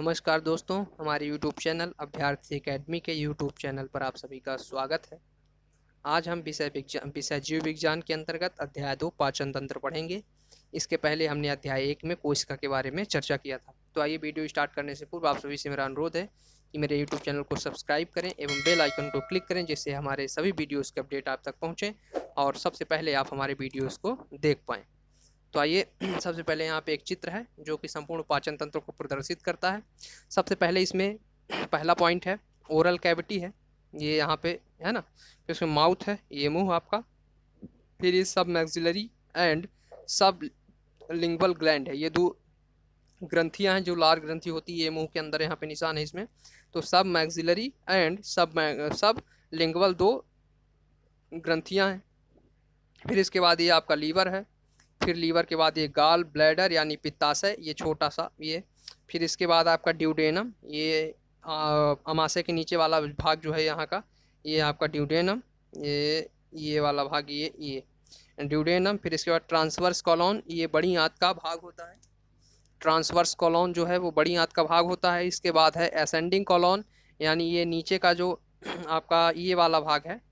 नमस्कार दोस्तों, हमारे यूट्यूब चैनल अभ्यर्थी एकेडमी के यूट्यूब चैनल पर आप सभी का स्वागत है। आज हम विषय जीव विज्ञान के अंतर्गत अध्याय 2 पाचन तंत्र पढ़ेंगे। इसके पहले हमने अध्याय 1 में कोशिका के बारे में चर्चा किया था। तो आइए वीडियो स्टार्ट करने से पूर्व आप सभी से मेरा अनुरोध है कि मेरे यूट्यूब चैनल को सब्सक्राइब करें एवं बेल आइकन को क्लिक करें, जिससे हमारे सभी वीडियोज़ के अपडेट आप तक पहुँचें और सबसे पहले आप हमारे वीडियोज़ को देख पाएँ। तो आइए सबसे पहले यहाँ पे एक चित्र है जो कि संपूर्ण पाचन तंत्र को प्रदर्शित करता है। सबसे पहले इसमें पहला पॉइंट है ओरल कैविटी है, ये यहाँ पे है ना। फिर इसमें माउथ है, ये मुंह आपका। फिर ये सब मैक्सिलरी एंड सब लिंगुअल ग्लैंड है, ये दो ग्रंथियाँ हैं जो लार ग्रंथि होती है, ये मुंह के अंदर यहाँ पे निशान है इसमें। तो सब मैक्सिलरी एंड सब लिंगुअल दो ग्रंथियाँ हैं। फिर इसके बाद ये आपका लीवर है। फिर लीवर के बाद ये गाल ब्लैडर यानी पित्ताशय, ये छोटा सा ये। फिर इसके बाद आपका ड्यूडेनम, ये अमाशय के नीचे वाला भाग जो है यहाँ का, ये आपका ड्यूडेनम। ये वाला भाग ये ड्यूडेनम। फिर इसके बाद ट्रांसवर्स कॉलोन, ये बड़ी आंत का भाग होता है। ट्रांसवर्स कॉलोन जो है वो बड़ी आंत का भाग होता है। इसके बाद है असेंडिंग कॉलोन, यानी ये नीचे का जो आपका ये वाला भाग है,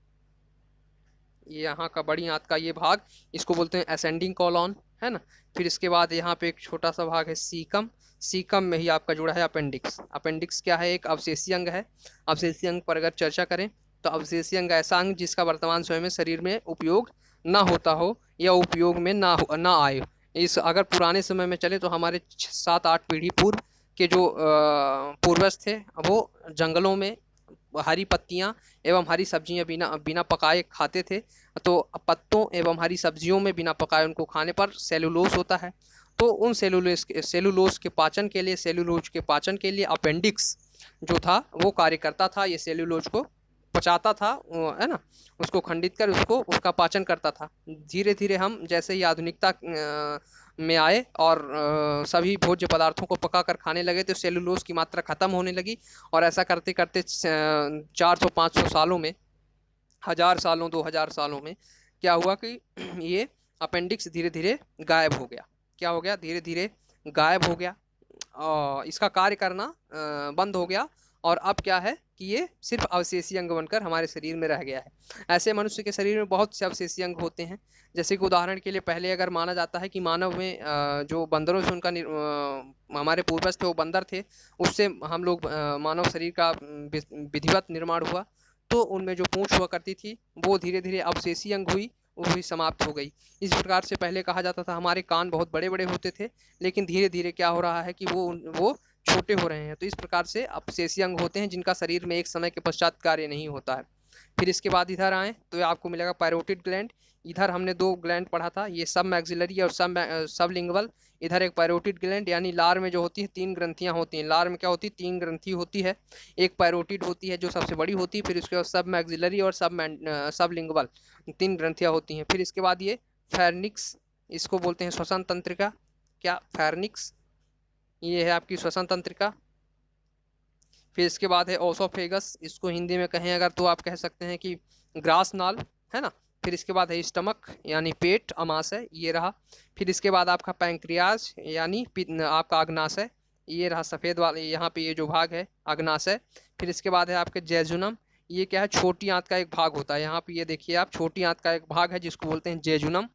ये यहाँ का बड़ी आंत का ये भाग, इसको बोलते हैं असेंडिंग कॉलोन, है ना। फिर इसके बाद यहाँ पे एक छोटा सा भाग है सीकम। सीकम में ही आपका जुड़ा है अपेंडिक्स। अपेंडिक्स क्या है? एक अवशेषीय अंग है। अवशेषीय अंग पर अगर चर्चा करें तो अवशेषीय अंग ऐसा अंग जिसका वर्तमान समय में शरीर में उपयोग ना होता हो या उपयोग में ना आए। इस अगर पुराने समय में चले तो हमारे 7-8 पीढ़ी पूर्व के जो पूर्वज थे वो जंगलों में हरी पत्तियां एवं हरी सब्जियां बिना पकाए खाते थे। तो पत्तों एवं हरी सब्जियों में बिना पकाए उनको खाने पर सेलुलोज होता है। तो उन सेलुलोज के पाचन के लिए अपेंडिक्स जो था वो कार्य करता था। ये सेलुलोज को पचाता था, है ना, उसको खंडित कर उसका पाचन करता था। धीरे धीरे हम जैसे ही आधुनिकता में आए और सभी भोज्य पदार्थों को पकाकर खाने लगे तो सेलुलोज की मात्रा खत्म होने लगी। और ऐसा करते करते 400-500 सालों में, 1000 सालों 2000 सालों में क्या हुआ कि ये अपेंडिक्स धीरे धीरे गायब हो गया। क्या हो गया? धीरे धीरे गायब हो गया और इसका कार्य करना बंद हो गया। और अब क्या है कि ये सिर्फ अवशेषीय अंग बनकर हमारे शरीर में रह गया है। ऐसे मनुष्य के शरीर में बहुत से अवशेषीय अंग होते हैं। जैसे कि उदाहरण के लिए पहले अगर माना जाता है कि मानव में जो बंदरों से उनका हमारे पूर्वज थे वो बंदर थे, उससे हम लोग मानव शरीर का विधिवत निर्माण हुआ। तो उनमें जो पूंछ हुआ करती थी वो धीरे धीरे अवशेषीय अंग हुई, वो भी समाप्त हो गई। इस प्रकार से पहले कहा जाता था हमारे कान बहुत बड़े बड़े होते थे, लेकिन धीरे धीरे क्या हो रहा है कि वो छोटे हो रहे हैं। तो इस प्रकार से अवशेषीय अंग होते हैं जिनका शरीर में एक समय के पश्चात कार्य नहीं होता है। फिर इसके बाद इधर आए तो आपको मिलेगा पैरोटिड ग्लैंड। इधर हमने 2 ग्लैंड पढ़ा था, ये सब मैक्सिलरी और सब लिंगुअल। इधर एक पैरोटिड ग्लैंड, यानी लार में जो होती है 3 ग्रंथियां होती हैं। लार में क्या होती है? 3 ग्रंथि होती है। एक पैरोटिड होती है जो सबसे बड़ी होती है, फिर उसके बाद सब मैक्सिलरी और सब लिंगुअल 3 ग्रंथियां होती हैं। फिर इसके बाद ये फैर्निक्स, इसको बोलते हैं श्वसन तंत्रिका। क्या? फैर्निक्स, ये है आपकी श्वसन तंत्रिका। फिर इसके बाद है ओसोफेगस, इसको हिंदी में कहें अगर तो आप कह सकते हैं कि ग्रास नाल, है ना। फिर इसके बाद है स्टमक यानी पेट, अमाशय, ये रहा। फिर इसके बाद आपका पैंक्रियाज यानी आपका अग्नाशय, ये रहा सफ़ेद वाला, यहाँ पे ये जो भाग है अग्नाशय। फिर इसके बाद है आपके जेजुनम, ये क्या है? छोटी आंत का एक भाग होता है। यहाँ पे ये देखिए आप, छोटी आंत का एक भाग है जिसको बोलते हैं जेजुनम।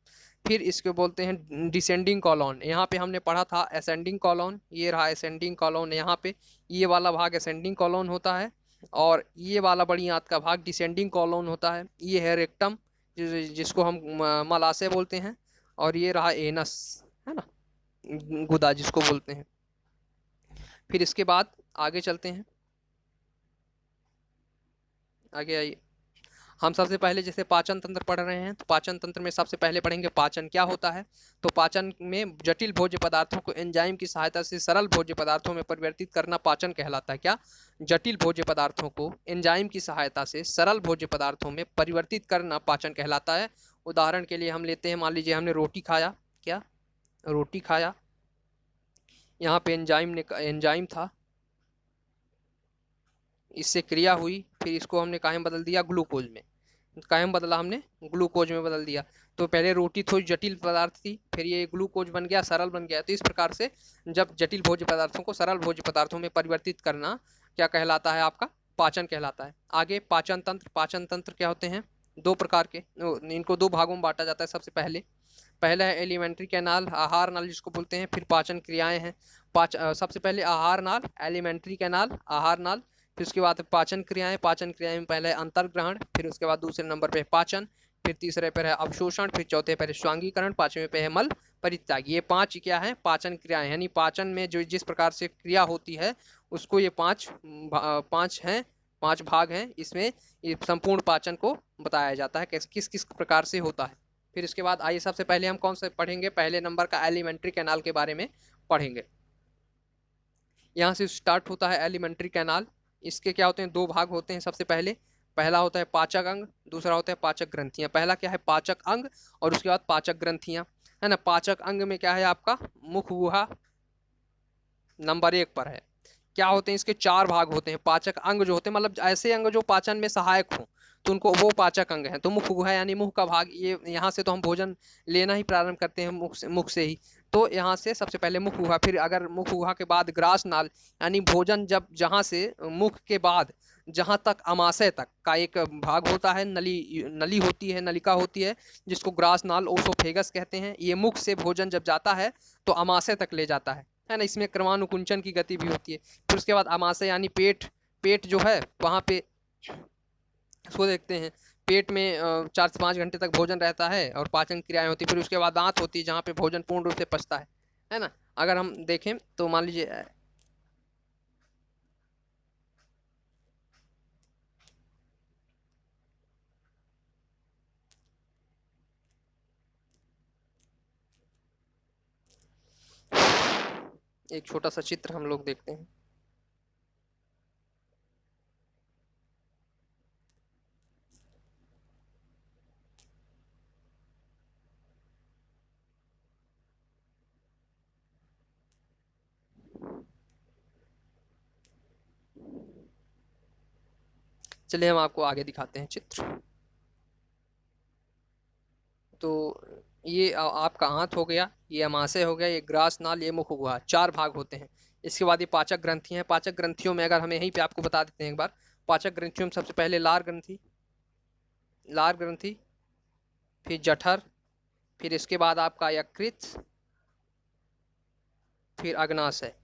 फिर इसको बोलते हैं डिसेंडिंग कॉलोन। यहाँ पे हमने पढ़ा था असेंडिंग कॉलोन, ये रहा असेंडिंग कॉलोन। यहाँ पे ये वाला भाग असेंडिंग कॉलोन होता है और ये वाला बड़ी आंत का भाग डिसेंडिंग कॉलोन होता है। ये है रेक्टम जिसको हम मलाशय बोलते हैं। और ये रहा एनस, है ना, गुदा जिसको बोलते हैं। फिर इसके बाद आगे चलते हैं, आगे आइए। हम सबसे पहले जैसे पाचन तंत्र पढ़ रहे हैं तो पाचन तंत्र में सबसे पहले पढ़ेंगे पाचन क्या होता है। तो पाचन में जटिल भोज्य पदार्थों को एंजाइम की सहायता से सरल भोज्य पदार्थों में परिवर्तित करना पाचन कहलाता है। क्या? जटिल भोज्य पदार्थों को एंजाइम की सहायता से सरल भोज्य पदार्थों में परिवर्तित करना पाचन कहलाता है। उदाहरण के लिए हम लेते हैं, मान लीजिए हमने रोटी खाया, क्या? रोटी खाया, यहाँ पे एंजाइम था, इससे क्रिया हुई, फिर इसको हमने काहे में बदल दिया? ग्लूकोज में। कायम बदला हमने ग्लूकोज में बदल दिया। तो पहले रोटी थोड़ी जटिल पदार्थ थी, फिर ये ग्लूकोज बन गया, सरल बन गया। तो इस प्रकार से जब जटिल भोज्य पदार्थों को सरल भोज्य पदार्थों में परिवर्तित करना क्या कहलाता है? आपका पाचन कहलाता है। आगे पाचन तंत्र। पाचन तंत्र क्या होते हैं? दो प्रकार के, इनको दो भागों में बांटा जाता है। सबसे पहला है एलिमेंट्री कैनाल, आहार नाल जिसको बोलते हैं। फिर पाचन क्रियाएं हैं। सबसे पहले आहार नाल, एलिमेंट्री कैनाल, आहार नाल। फिर उसके बाद पाचन क्रियाएं। पाचन क्रियाएं में पहले अंतर्ग्रहण, फिर उसके बाद दूसरे नंबर पे पाचन, फिर तीसरे पर है अवशोषण, फिर चौथे पर है स्वांगीकरण, पांचवें पे है मल परित्याग। ये पांच क्या है? पाचन क्रियाएं। यानी पाचन में जो जिस प्रकार से क्रिया होती है उसको ये पांच भाग हैं। इसमें ये संपूर्ण पाचन को बताया जाता है किस किस प्रकार से होता है। फिर इसके बाद आइए सबसे पहले हम कौन से पढ़ेंगे? पहले नंबर का एलिमेंट्री कैनाल के बारे में पढ़ेंगे। यहाँ से स्टार्ट होता है एलिमेंट्री कैनाल। इसके क्या होते हैं? दो भाग होते हैं। सबसे पहला होता है पाचक अंग, दूसरा होता है पाचक ग्रंथियां। पहला क्या है? पाचक अंग, और उसके बाद पाचक ग्रंथियां, है ना। पाचक अंग में क्या है? आपका मुख गुहा नंबर 1 पर है। क्या होते हैं? इसके 4 भाग होते हैं। पाचक अंग जो होते हैं मतलब ऐसे अंग जो पाचन में सहायक हों, तो उनको वो पाचक अंग हैं। तो मुख गुहा यानी मुंह का भाग, ये यहाँ से तो हम भोजन लेना ही प्रारंभ करते हैं मुख से ही। तो यहाँ से सबसे पहले मुख गुहा, फिर अगर मुख गुहा के बाद ग्रास नाल, यानी भोजन जब जहाँ से मुख के बाद जहाँ तक अमाशय तक का एक भाग होता है, नली होती है, नलिका होती है, जिसको ग्रास नाल ओसोफेगस कहते हैं। ये मुख से भोजन जब जाता है तो अमाशय तक ले जाता है ना। इसमें क्रमानुकुंचन की गति भी होती है। फिर उसके बाद अमाशय यानी पेट जो है वहाँ पे उसको देखते हैं। पेट में 4 से 5 घंटे तक भोजन रहता है और पाचन क्रियाएं होती है। फिर उसके बाद दांत होती है जहाँ पे भोजन पूर्ण रूप से पचता है ना। अगर हम देखें तो मान लीजिए एक छोटा सा चित्र हम लोग देखते हैं। चलिए हम आपको आगे दिखाते हैं चित्र। तो ये आपका आंत हो गया, ये अमाशय हो गया, ये ग्रास नाल, ये मुख हुआ। 4 भाग होते हैं। इसके बाद ये पाचक ग्रंथि हैं। पाचक ग्रंथियों में अगर हमें यहीं पे आपको बता देते हैं एक बार। पाचक ग्रंथियों में सबसे पहले लार ग्रंथि, फिर जठर, फिर इसके बाद आपका यकृत, फिर अग्नाशय।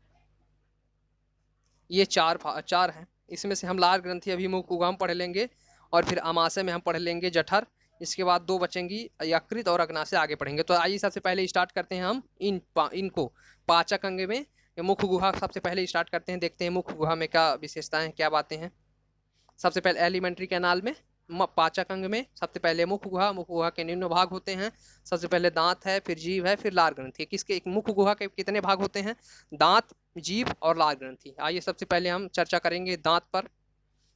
ये चार हैं। इसमें से हम लार ग्रंथि अभी मुख उगम पढ़ लेंगे, और फिर अमाशय में हम पढ़ लेंगे जठर। इसके बाद 2 बचेंगी, यकृत और अग्नाशय आगे पढ़ेंगे। तो आइए सबसे पहले स्टार्ट करते हैं हम इनको पाचक अंग में। मुख गुहा सबसे पहले स्टार्ट करते हैं, देखते हैं मुख गुहा में क्या विशेषताएं, क्या बातें हैं। सबसे पहले एलिमेंट्री कैनाल में पाचक अंग में सबसे पहले मुख गुहा के निम्न भाग होते हैं। सबसे पहले दांत है, फिर जीभ है, फिर लार ग्रंथि। किसके मुख गुहा के कितने भाग होते हैं? दांत, जीभ और लार ग्रंथि। आइए सबसे पहले हम चर्चा करेंगे दांत पर।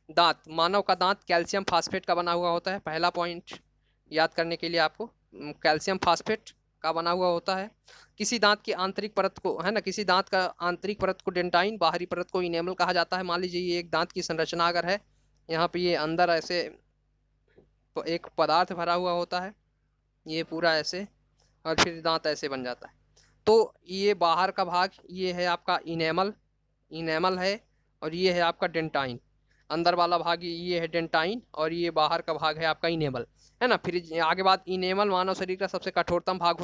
दांत, मानव का दांत कैल्शियम फास्फेट का बना हुआ होता है। पहला पॉइंट याद करने के लिए आपको, कैल्शियम फास्फेट का बना हुआ होता है। किसी दांत की आंतरिक परत को, है ना, किसी दांत का आंतरिक परत को डेंटाइन, बाहरी परत को इनेमल कहा जाता है। मान लीजिए ये एक दांत की संरचना अगर है, यहाँ पे ये अंदर ऐसे एक पदार्थ भरा हुआ होता है, ये पूरा ऐसे, और फिर दांत ऐसे बन जाता है। तो ये बाहर का भाग ये है आपका इनेमल है, और ये है आपका डेंटाइन। अंदर वाला भाग ये है डेंटाइन, और ये बाहर का भाग है आपका इनेमल, है ना। फिर आगे बात, इनेमल मानव शरीर का सबसे कठोरतम भाग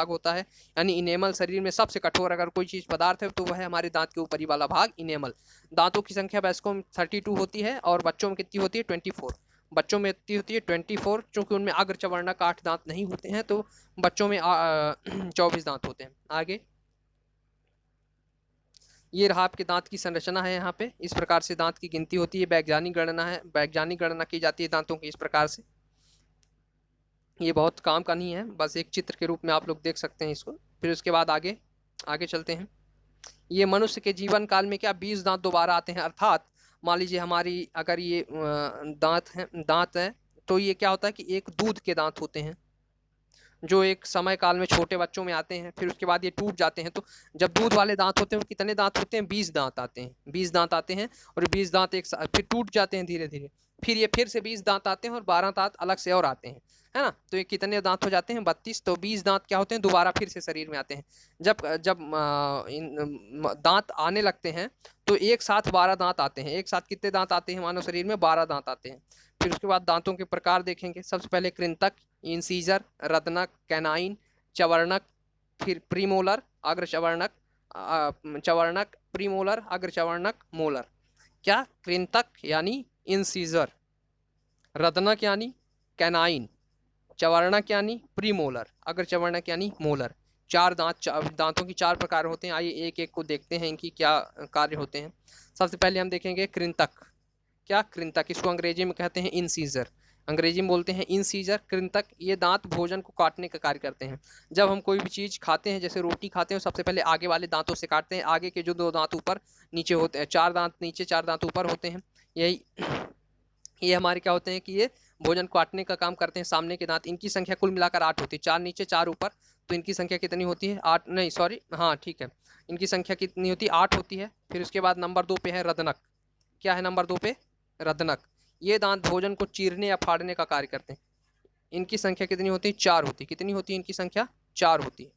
होता है। यानी इनेमल शरीर में सबसे कठोर अगर कोई चीज पदार्थ है तो वह है हमारे दांत के ऊपरी वाला भाग, इनेमल। दांतों की संख्या वयस्कों में 32 होती है, और बच्चों में कितनी होती है? 24। बच्चों में इतनी होती है 24, चूंकि उनमें अग्र चवर्णक 8 दांत नहीं होते हैं, तो बच्चों में 24 दांत होते हैं। आगे ये रहा आपके दांत की संरचना है। यहाँ पे इस प्रकार से दांत की गिनती होती है। वैज्ञानिक गणना की जाती है दांतों की इस प्रकार से। ये बहुत काम का नहीं है, बस एक चित्र के रूप में आप लोग देख सकते हैं इसको। फिर उसके बाद आगे चलते हैं। ये मनुष्य के जीवन काल में क्या 20 दांत दोबारा आते हैं। अर्थात मान लीजिए हमारी अगर ये दांत है, तो ये क्या होता है कि एक दूध के दांत होते हैं जो एक समय काल में छोटे बच्चों में आते हैं, फिर उसके बाद ये टूट जाते हैं। तो जब दूध वाले दांत होते हैं, कितने दांत होते हैं? 20 दांत आते हैं। 20 दांत आते हैं, और 20 दांत फिर टूट जाते हैं धीरे धीरे। फिर ये फिर से 20 दांत आते हैं और 12 दांत अलग से और आते हैं, है ना। तो ये कितने दांत हो जाते हैं? 32। तो 20 दांत क्या होते हैं? दोबारा फिर से शरीर में आते हैं। जब जब दांत आने लगते हैं तो एक साथ 12 दांत आते हैं। एक साथ कितने दांत आते हैं मानव शरीर में? 12 दांत आते हैं। फिर उसके बाद दांतों के प्रकार देखेंगे। सबसे पहले कृंतक, इंसीजर, रत्नक, कैनाइन, चवर्णक, फिर प्रीमोलर, अग्रचवर्णक, चवर्णक, प्रीमोलर, अग्रचवर्णक, मोलर। क्या? कृंतक यानी इंसीजर, रत्नक यानी कैनाइन, चवर्णक यानी प्रीमोलर, अग्रचवर्णक यानी मोलर। चार दांतों की 4 प्रकार होते हैं। आइए एक एक को देखते हैं, इनकी क्या कार्य होते हैं। सबसे पहले हम देखेंगे कृंतक। क्या? कृंतक, इसको अंग्रेजी में कहते हैं इंसीजर, अंग्रेजी में बोलते हैं इंसीजर। कृंतक ये दांत भोजन को काटने का कार्य करते हैं। जब हम कोई भी चीज़ खाते हैं, जैसे रोटी खाते हैं, सबसे पहले आगे वाले दांतों से काटते हैं। आगे के जो 2 दांत ऊपर नीचे होते हैं, 4 दांत नीचे 4 दांत ऊपर होते हैं, यही ये हमारे क्या होते हैं कि ये भोजन काटने का काम करते हैं। सामने के दांत, इनकी संख्या कुल मिलाकर 8 होती है। 4 नीचे 4 ऊपर, तो इनकी संख्या कितनी होती है? 8 नहीं, सॉरी, हाँ ठीक है, इनकी संख्या कितनी होती है? 8 होती है। फिर उसके बाद नंबर 2 पे है रदनक। क्या है नंबर 2 पे? रदनक। ये दांत भोजन को चीरने या फाड़ने का कार्य करते हैं। इनकी संख्या कितनी होती है? 4 होती है। कितनी होती है इनकी संख्या? 4 होती है।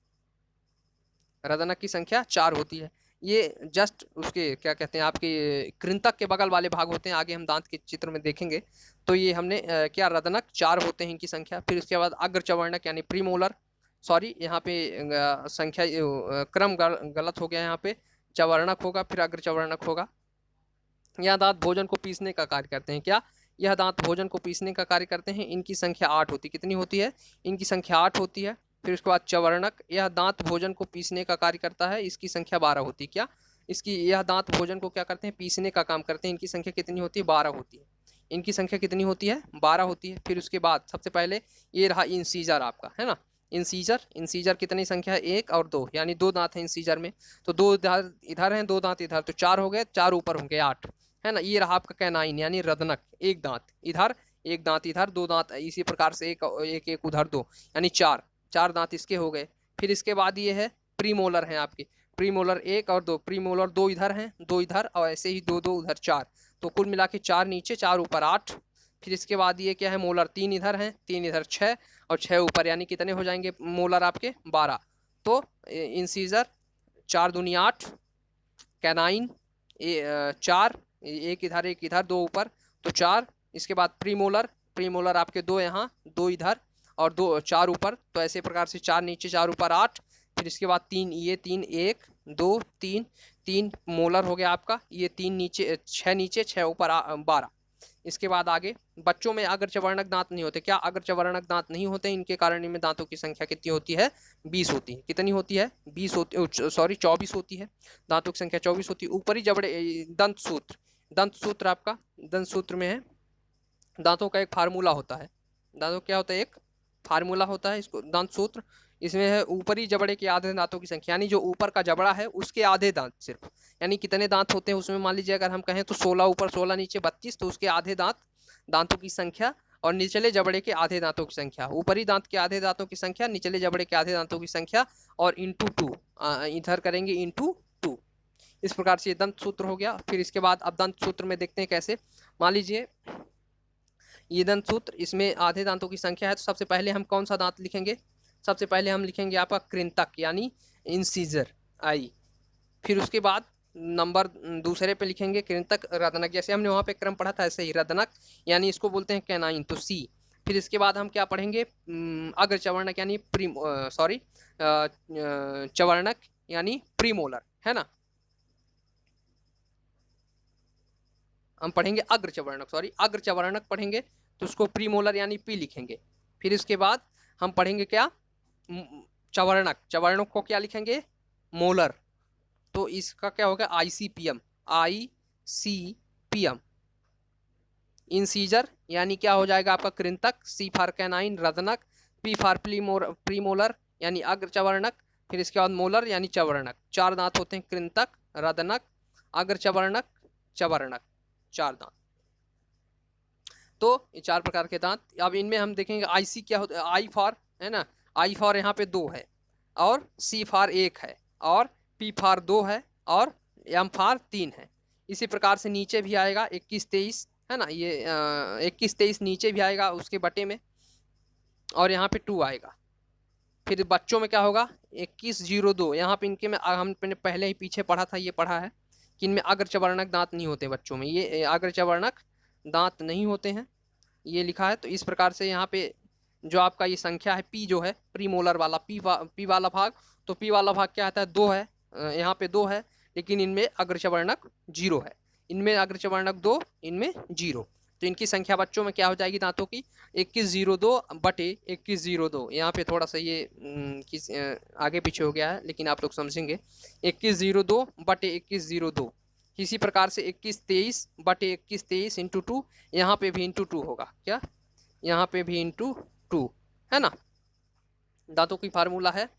रदनक की संख्या 4 होती है। ये जस्ट उसके क्या कहते हैं, आपके कृंतक के बगल वाले भाग होते हैं। आगे हम दांत के चित्र में देखेंगे। तो ये हमने क्या, रदनक 4 होते हैं इनकी संख्या। फिर उसके बाद अग्रचवर्णक यानी प्रीमोलर, सॉरी यहाँ पे संख्या क्रम गलत हो गया, यहाँ पे चवर्णक होगा फिर अग्रचवर्णक होगा। यह दांत भोजन को पीसने का कार्य करते हैं। क्या? यह दांत भोजन को पीसने का कार्य करते हैं। इनकी संख्या 8 होती है। कितनी होती है? इनकी संख्या 8 होती है। फिर उसके बाद चवर्णक, यह दांत भोजन को पीसने का कार्य करता है। इसकी संख्या 12 होती है। क्या? इसकी, यह दांत भोजन को क्या करते हैं? पीसने का काम करते हैं। इनकी संख्या कितनी होती है? 12 होती है। इनकी संख्या कितनी होती है? 12 होती है। फिर उसके बाद सबसे पहले ये रहा इंसीजर आपका, है ना। इंसीजर, इंसीजर कितनी संख्या है? 1 और 2, यानी 2 दांत हैं इंसीजर में। तो 2 दांत इधर हैं, 2 दांत इधर, तो 4 हो गए, 4 ऊपर होंगे 8, है ना। ये रहा आपका कैनाइन यानी रदनक, 1 दांत इधर, 1 दांत इधर, 2 दांत इसी प्रकार से, एक उधर 2, यानी 4 दांत इसके हो गए। फिर इसके बाद ये है प्रीमोलर हैं आपके। प्रीमोलर 1 और 2, प्रीमोलर 2 इधर हैं, 2 इधर, और ऐसे ही 2 2 उधर 4, तो कुल मिला के 4 नीचे 4 ऊपर 8। फिर इसके बाद ये क्या है? मोलर 3 इधर हैं, 3 इधर 6, और 6 ऊपर, यानी कितने हो जाएंगे मोलर आपके? 12। तो इंसीजर 4 दूनी 8, कैनाइन 4, 1 इधर 1 इधर, 2 ऊपर, तो 4। इसके बाद प्रीमोलर, प्रीमोलर आपके 2 यहाँ 2 इधर और 2 4 ऊपर, तो ऐसे प्रकार से 4 नीचे 4 ऊपर 8। फिर इसके बाद 3, ये 3 1 2 3, 3 मोलर हो गया आपका। ये 3 नीचे 6 नीचे 6 ऊपर 12। इसके बाद आगे बच्चों में अग्रचवर्णक दांत नहीं होते। क्या? अग्रचवर्णक दांत नहीं होते। इनके कारण इनमें दांतों की संख्या कितनी होती है? 20 होती है। कितनी होती है? 20 होती, सॉरी 24 होती है। दांतों की संख्या 24 होती है। ऊपरी जबड़े, दंत सूत्र, दंत सूत्र आपका, दंत सूत्र में है, दांतों का एक फार्मूला होता है। दांतों क्या होता है? एक फार्मूला होता है, इसको दंत सूत्र। इसमें है ऊपरी जबड़े के आधे दांतों की संख्या, यानी जो ऊपर का जबड़ा है उसके आधे दांत सिर्फ, यानी कितने दांत होते हैं उसमें, मान लीजिए अगर हम कहें तो 16 ऊपर 16 नीचे 32, तो उसके आधे दांत, दांतों की संख्या, और निचले जबड़े के आधे दांतों की संख्या, ऊपरी दांत के आधे दांतों की संख्या, निचले जबड़े के आधे दांतों की संख्या, और इंटू 2, इधर करेंगे इंटू 2। इस प्रकार से दंत सूत्र हो गया। फिर इसके बाद अब दंत सूत्र में देखते हैं कैसे। मान लीजिए ये दंत सूत्र, इसमें आधे दांतों की संख्या है, तो सबसे पहले हम कौन सा दांत लिखेंगे? सबसे पहले हम लिखेंगे आपका कृंतक यानी इंसीजर, आई। फिर उसके बाद नंबर दूसरे पे लिखेंगे कृंतक, रदनक, जैसे हमने वहाँ पे क्रम पढ़ा था ऐसे ही, रदनक यानी इसको बोलते हैं कैनाइन, तो सी। फिर इसके बाद हम क्या पढ़ेंगे? अग्रचवर्णक यानी चवर्णक यानी प्रीमोलर, है ना। हम पढ़ेंगे अग्रचवर्णक, सॉरी अग्रचवर्णक पढ़ेंगे, तो उसको प्रीमोलर यानी पी लिखेंगे। फिर इसके बाद हम पढ़ेंगे क्या? चवर्णक, चवर्णक को क्या लिखेंगे? मोलर, तो इसका क्या होगा? ICPM, ICPM। इंसीजर यानी क्या हो जाएगा आपका? कृंतक, C फॉर कैनाइन रदनक, P फॉर प्रीमोलर यानी अग्रचवर्णक, फिर इसके बाद मोलर यानी चवर्णक। 4 दांत होते हैं, कृंतक, रदनक, अग्रचवर्णक, चवर्णक, 4 दांत। तो ये 4 प्रकार के दांत। अब इनमें हम देखेंगे IC क्या होता है? I फॉर, है ना, I फॉर यहाँ पे 2 है, और C फॉर 1 है, और P फॉर 2 है, और M फॉर 3 है। इसी प्रकार से नीचे भी आएगा 21 23, है ना। ये 21-23 नीचे भी आएगा उसके बटे में, और यहाँ पे 2 आएगा। फिर बच्चों में क्या होगा, 2102, यहाँ पे इनके में हमने पहले ही पीछे पढ़ा था, ये पढ़ा है कि इनमें अग्रचवर्णक दांत नहीं होते बच्चों में, ये अग्रचवर्णक दांत नहीं होते हैं, ये लिखा है। तो इस प्रकार से यहाँ पे जो आपका ये संख्या है पी, जो है प्रीमोलर वाला पी वाला भाग, तो पी वाला भाग क्या आता है, 2 है, यहाँ पे 2 है, लेकिन इनमें अग्रचवर्णक 0 है, इनमें अग्रचवर्णक 2, इनमें 0। तो इनकी संख्या बच्चों में क्या हो जाएगी दांतों की, 2102 बटे 2102। यहाँ पे थोड़ा सा ये आगे पीछे हो गया है, लेकिन आप लोग समझेंगे। 2102 बटे 2102। इसी प्रकार से 2123 बटे 2123 इंटू 2, यहाँ पे भी इंटू 2 होगा, क्या यहाँ पे भी इंटू 2, है ना। दांतों की फार्मूला है,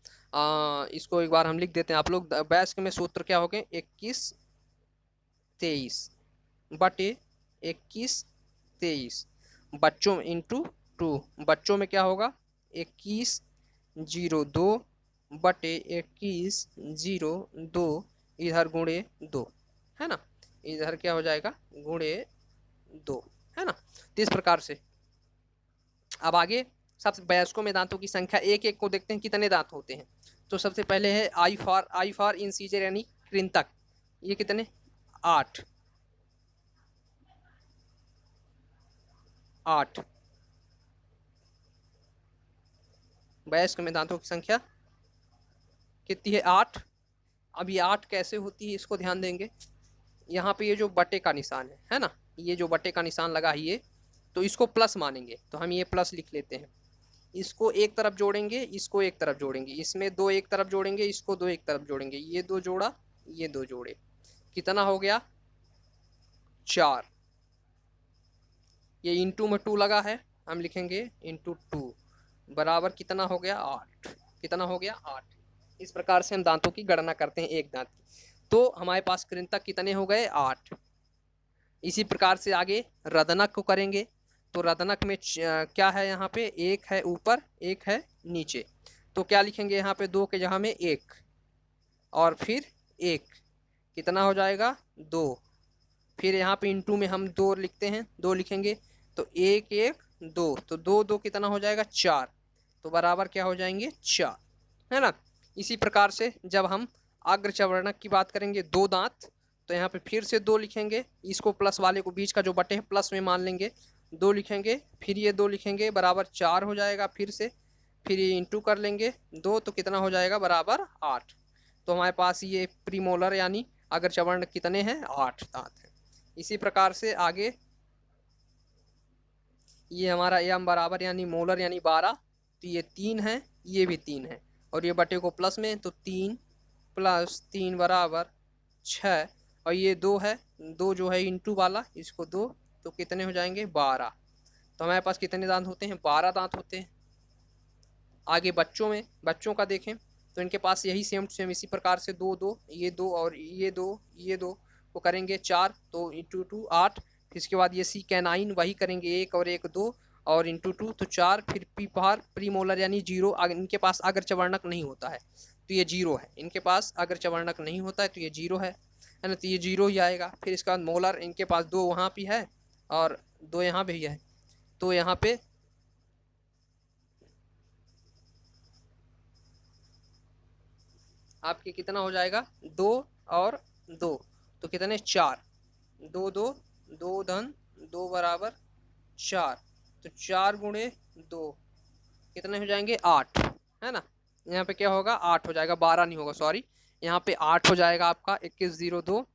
इसको एक बार हम लिख देते हैं। आप लोग बैस्क में सूत्र क्या हो गए, 2123 बटे 2123 बच्चों में इंटू 2, बच्चों में क्या होगा 2102 बटे 2102, इधर गुणे 2, है ना, इधर क्या हो जाएगा गुणे 2, है ना। तो इस प्रकार से अब आगे सबसे वयस्कों में दांतों की संख्या एक एक को देखते हैं कितने दांत होते हैं। तो सबसे पहले है आई फॉर इंसीजर यानी कृंतक, ये कितने 8 वयस्क में दांतों की संख्या कितनी है 8। अब ये 8 कैसे होती है इसको ध्यान देंगे। यहाँ पे ये जो बटे का निशान है ना, ये जो बटे का निशान लगा है ये, तो इसको प्लस मानेंगे, तो हम ये प्लस लिख लेते हैं। इसको एक तरफ जोड़ेंगे, इसको एक तरफ जोड़ेंगे, इसमें 2 एक तरफ जोड़ेंगे, इसको 2 एक तरफ जोड़ेंगे, ये 2 जोड़ा, ये 2 जोड़े, कितना हो गया 4। ये इंटू में 2 लगा है, हम लिखेंगे इंटू 2 बराबर कितना हो गया 8, कितना हो गया 8। इस प्रकार से हम दांतों की गणना करते हैं एक दांत की। तो हमारे पास कृंतक कितने हो गए 8। इसी प्रकार से आगे रदनक को करेंगे। तो रदनक में क्या है, यहाँ पे 1 है ऊपर, 1 है नीचे, तो क्या लिखेंगे यहाँ पे 2 के जगह में 1, और फिर 1 कितना हो जाएगा 2, फिर यहाँ पे इंटू में हम 2 लिखते हैं, 2 लिखेंगे, तो 1 1 2, तो 2 2 कितना हो जाएगा 4, तो बराबर क्या हो जाएंगे 4, है ना। इसी प्रकार से जब हम अग्रचवर्णक की बात करेंगे 2 दांत, तो यहाँ पे फिर से 2 लिखेंगे, इसको प्लस वाले को बीच का जो बटे है प्लस में मान लेंगे, 2 लिखेंगे, फिर ये 2 लिखेंगे, बराबर 4 हो जाएगा, फिर ये इंटू कर लेंगे 2, तो कितना हो जाएगा बराबर 8। तो हमारे पास ये प्रीमोलर यानी अग्रचवर्ण कितने हैं 8 दांत हैं। इसी प्रकार से आगे ये हमारा एम बराबर यानी मोलर यानी 12, तो ये 3 है, ये भी 3 है, और ये बटे को प्लस में, तो 3 + 3 बराबर 6, और ये 2 है, 2 जो है इंटू वाला, इसको 2, तो कितने हो जाएंगे 12। तो हमारे पास कितने दांत होते हैं 12 दांत होते हैं। आगे बच्चों में, बच्चों का देखें तो इनके पास यही सेम टू सेम इसी प्रकार से 2 2, ये 2 और ये 2, ये 2 को करेंगे 4, तो इंटू 2 8, फिर इसके बाद ये सी कैनाइन वही करेंगे 1 और 1 2, और इंटू 2 तो 4, फिर पी पार प्रीमोलर यानी 0, इनके पास अग्रचवर्णक नहीं होता है तो ये 0 है, इनके पास अग्रचवर्णक नहीं होता है तो ये 0 है ना, तो ये 0 ही आएगा। फिर इसके बाद मोलर, इनके पास 2 वहाँ भी है और 2 यहाँ भी है, तो यहाँ पे आपके कितना हो जाएगा 2 और 2, तो कितने 4, 2 2 2 धन 2 बराबर 4, तो 4 गुणे 2 कितने हो जाएंगे 8, है ना। यहाँ पे क्या होगा 8 हो जाएगा, 12 नहीं होगा, सॉरी, यहाँ पे 8 हो जाएगा आपका 2102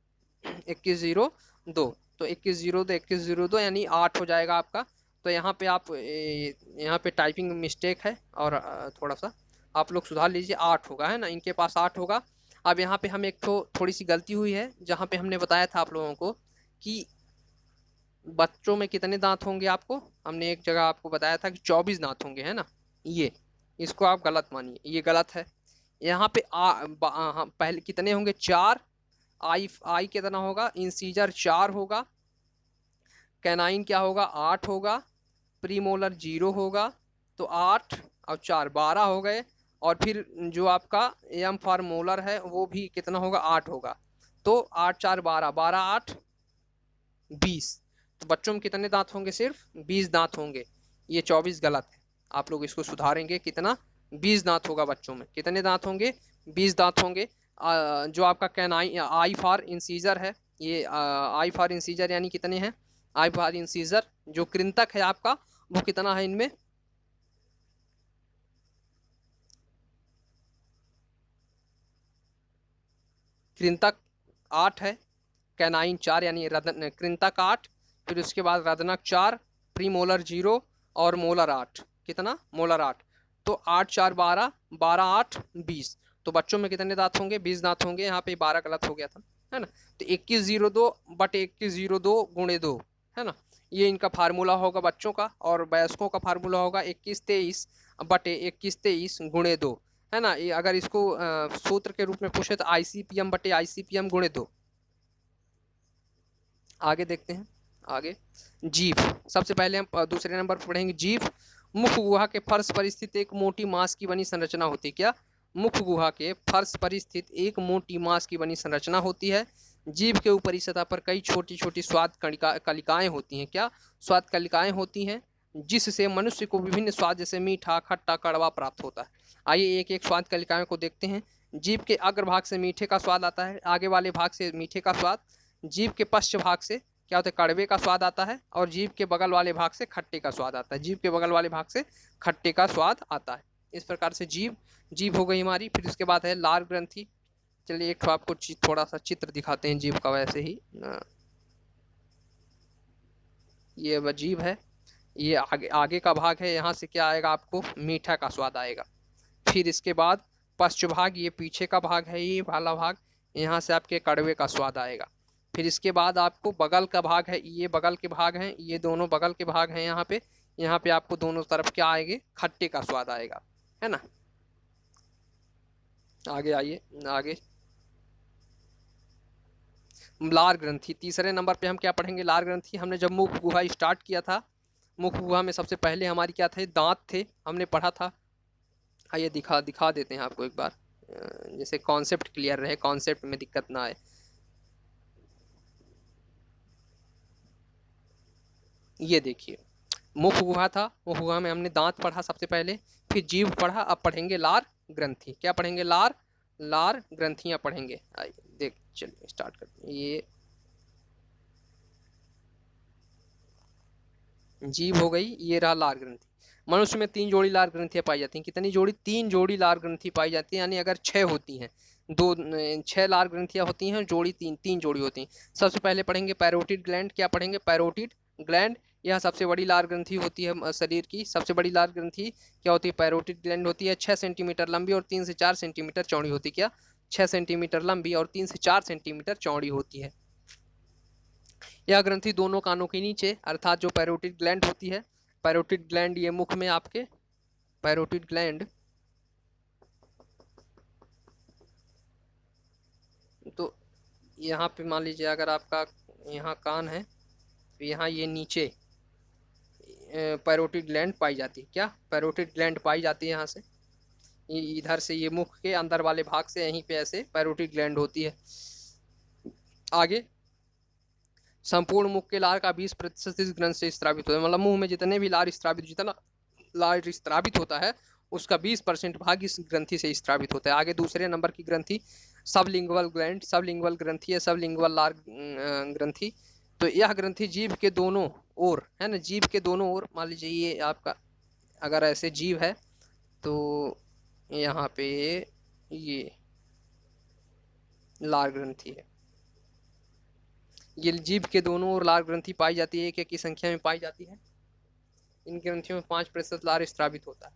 2102, तो 2102 2102 यानी 8 हो जाएगा आपका। तो यहाँ पे आप यहाँ पे टाइपिंग मिस्टेक है और थोड़ा सा आप लोग सुधार लीजिए, 8 होगा, है ना, इनके पास 8 होगा। अब यहाँ पे हम एक थोड़ी सी गलती हुई है, जहाँ पे हमने बताया था आप लोगों को कि बच्चों में कितने दांत होंगे, आपको हमने एक जगह आपको बताया था कि 24 दांत होंगे, है ना, ये इसको आप गलत मानिए, ये गलत है। यहाँ पे पहले कितने होंगे 4, आई कितना होगा, इंसीजर 4 होगा, कैनाइन क्या होगा 8 होगा, प्रीमोलर 0 होगा, तो 8 और 4 12 हो गए, और फिर जो आपका एम फॉर मोलर है वो भी कितना होगा 8 होगा, तो 8 4 12 12 8 20, तो बच्चों में कितने दांत होंगे? सिर्फ 20 दांत होंगे। ये 24 गलत है, आप लोग इसको सुधारेंगे। कितना? 20 दांत होगा बच्चों में। कितने दांत होंगे? 20 दांत होंगे। जो आपका कैनाइन आई फॉर इंसीजर है, ये आई फॉर इंसीजर यानी कितने हैं? आई फॉर इंसीजर जो कृंतक है आपका, वो कितना है इनमें? कृंतक 8 है, कैनाइन 4 यानी रदन कृंतक 8, फिर उसके बाद रदनक 4, प्रीमोलर 0 और मोलर 8। कितना? मोलर 8। तो 8 4 12, 12 8 20। तो बच्चों में कितने दांत होंगे? 20 दांत होंगे। यहाँ पे 12 गलत हो गया था, है ना। तो 2102 बट 2102 गुणे 2, है ना। ये इनका फार्मूला होगा बच्चों का। और वयस्कों का फार्मूला होगा 2123 बटे 2123 गुणे 2, है ना। ये अगर इसको सूत्र के रूप में पूछे तो ICPM बटे ICPM गुणे 2। आगे देखते हैं। आगे जीभ। सबसे पहले हम दूसरे नंबर पर पढ़ेंगे जीभ। मुख गुहा के फर्श पर स्थित एक मोटी मांस की बनी संरचना होती है। क्या? मुख गुहा के फर्श पर स्थित एक मोटी मांस की बनी संरचना होती है। जीभ के ऊपरी सतह पर कई छोटी छोटी स्वाद कलिकाएं होती हैं। क्या? स्वाद कलिकाएं होती हैं, जिससे मनुष्य को विभिन्न स्वाद जैसे मीठा, खट्टा, कड़वा प्राप्त होता है। आइए एक एक स्वाद कलिकाएं को देखते हैं। जीभ के अग्रभाग से मीठे का स्वाद आता है, आगे वाले भाग से मीठे का स्वाद। जीभ के पश्च भाग से क्या होता है? कड़वे का स्वाद आता है। और जीभ के बगल वाले भाग से खट्टे का स्वाद आता है। जीभ के बगल वाले भाग से खट्टे का स्वाद आता है। इस प्रकार से जीभ हो गई हमारी। फिर उसके बाद है लार ग्रंथि। चलिए एक आपको थोड़ा सा चित्र दिखाते हैं जीभ का। वैसे ही ये जीभ है, ये आगे का भाग है। यहाँ से क्या आएगा? आपको मीठा का स्वाद आएगा। फिर इसके बाद पश्च भाग, ये पीछे का भाग है, ये वाला भाग, यहाँ से आपके कड़वे का स्वाद आएगा। फिर इसके बाद आपको बगल का भाग है, ये बगल के भाग हैं, ये दोनों बगल के भाग हैं। यहाँ पे आपको दोनों तरफ क्या आएंगे? खट्टे का स्वाद आएगा, है ना। आगे आइए। आगे लार ग्रंथि। तीसरे नंबर पे हम क्या पढ़ेंगे? लार ग्रंथि। हमने जब मुख गुहा स्टार्ट किया था, मुख गुहा में सबसे पहले हमारी क्या थे? दांत थे, हमने पढ़ा था। आइए दिखा देते हैं आपको एक बार, जैसे कॉन्सेप्ट क्लियर रहे, कॉन्सेप्ट में दिक्कत ना आए। ये देखिए मुख गुहा था, मुख गुहा में हमने दांत पढ़ा सबसे पहले, फिर जीभ पढ़ा। अब पढ़ेंगे लार ग्रंथि। क्या पढ़ेंगे? लार ग्रंथियां पढ़ेंगे। आइए देख, चलिए स्टार्ट करते हैं। ये जीभ हो गई, ये रहा लार ग्रंथि। मनुष्य में 3 जोड़ी लार ग्रंथियां पाई जाती हैं। कितनी जोड़ी? 3 जोड़ी लार ग्रंथि पाई जाती है। यानी अगर 6 होती हैं, 6 लार ग्रंथियां होती हैं, जोड़ी 3 जोड़ी होती हैं। सबसे पहले पढ़ेंगे पैरोटिड ग्लैंड। क्या पढ़ेंगे? Parotid gland. यह सबसे बड़ी लार ग्रंथि होती है शरीर की। सबसे बड़ी लार ग्रंथि क्या होती है? पैरोटिड ग्लैंड होती है। 6 सेंटीमीटर लंबी और 3 से 4 सेंटीमीटर चौड़ी होती है। क्या? 6 सेंटीमीटर लंबी और 3 से 4 सेंटीमीटर चौड़ी होती है। यह ग्रंथि दोनों कानों के नीचे अर्थात जो पैरोटिड ग्लैंड होती है, पैरोटिड ग्लैंड ये मुख में आपके पैरोटिड ग्लैंड, तो यहाँ पे मान लीजिए अगर आपका यहाँ कान है तो यहाँ ये नीचे पैरोटिड ग्लैंड पाई जाती है। क्या? पैरोटिड ग्लैंड पाई जाती है यहाँ से, इधर से ये मुख के अंदर वाले भाग से यहीं पे ऐसे पैरोटिड ग्लैंड होती है। आगे संपूर्ण मुख के लार का 20% इस ग्रंथ से स्त्रावित होता है। मतलब मुंह में जितने भी लार स्त्रावित, जितना लार स्त्रावित होता है उसका 20% भाग इस ग्रंथि से स्त्रावित होता है। आगे दूसरे नंबर की ग्रंथि सबलिंगुअल ग्लैंड, सबलिंगुअल ग्रंथि है, सबलिंगुअल लार ग्रंथि। तो यह ग्रंथि जीभ के दोनों ओर, है ना, जीभ के दोनों ओर, मान लीजिए ये आपका अगर ऐसे जीभ है तो यहाँ पे ये लार ग्रंथि है। ये जीभ के दोनों ओर लार ग्रंथि पाई जाती है, एक की संख्या में पाई जाती है। इन ग्रंथियों में 5% लार स्त्रावित होता है।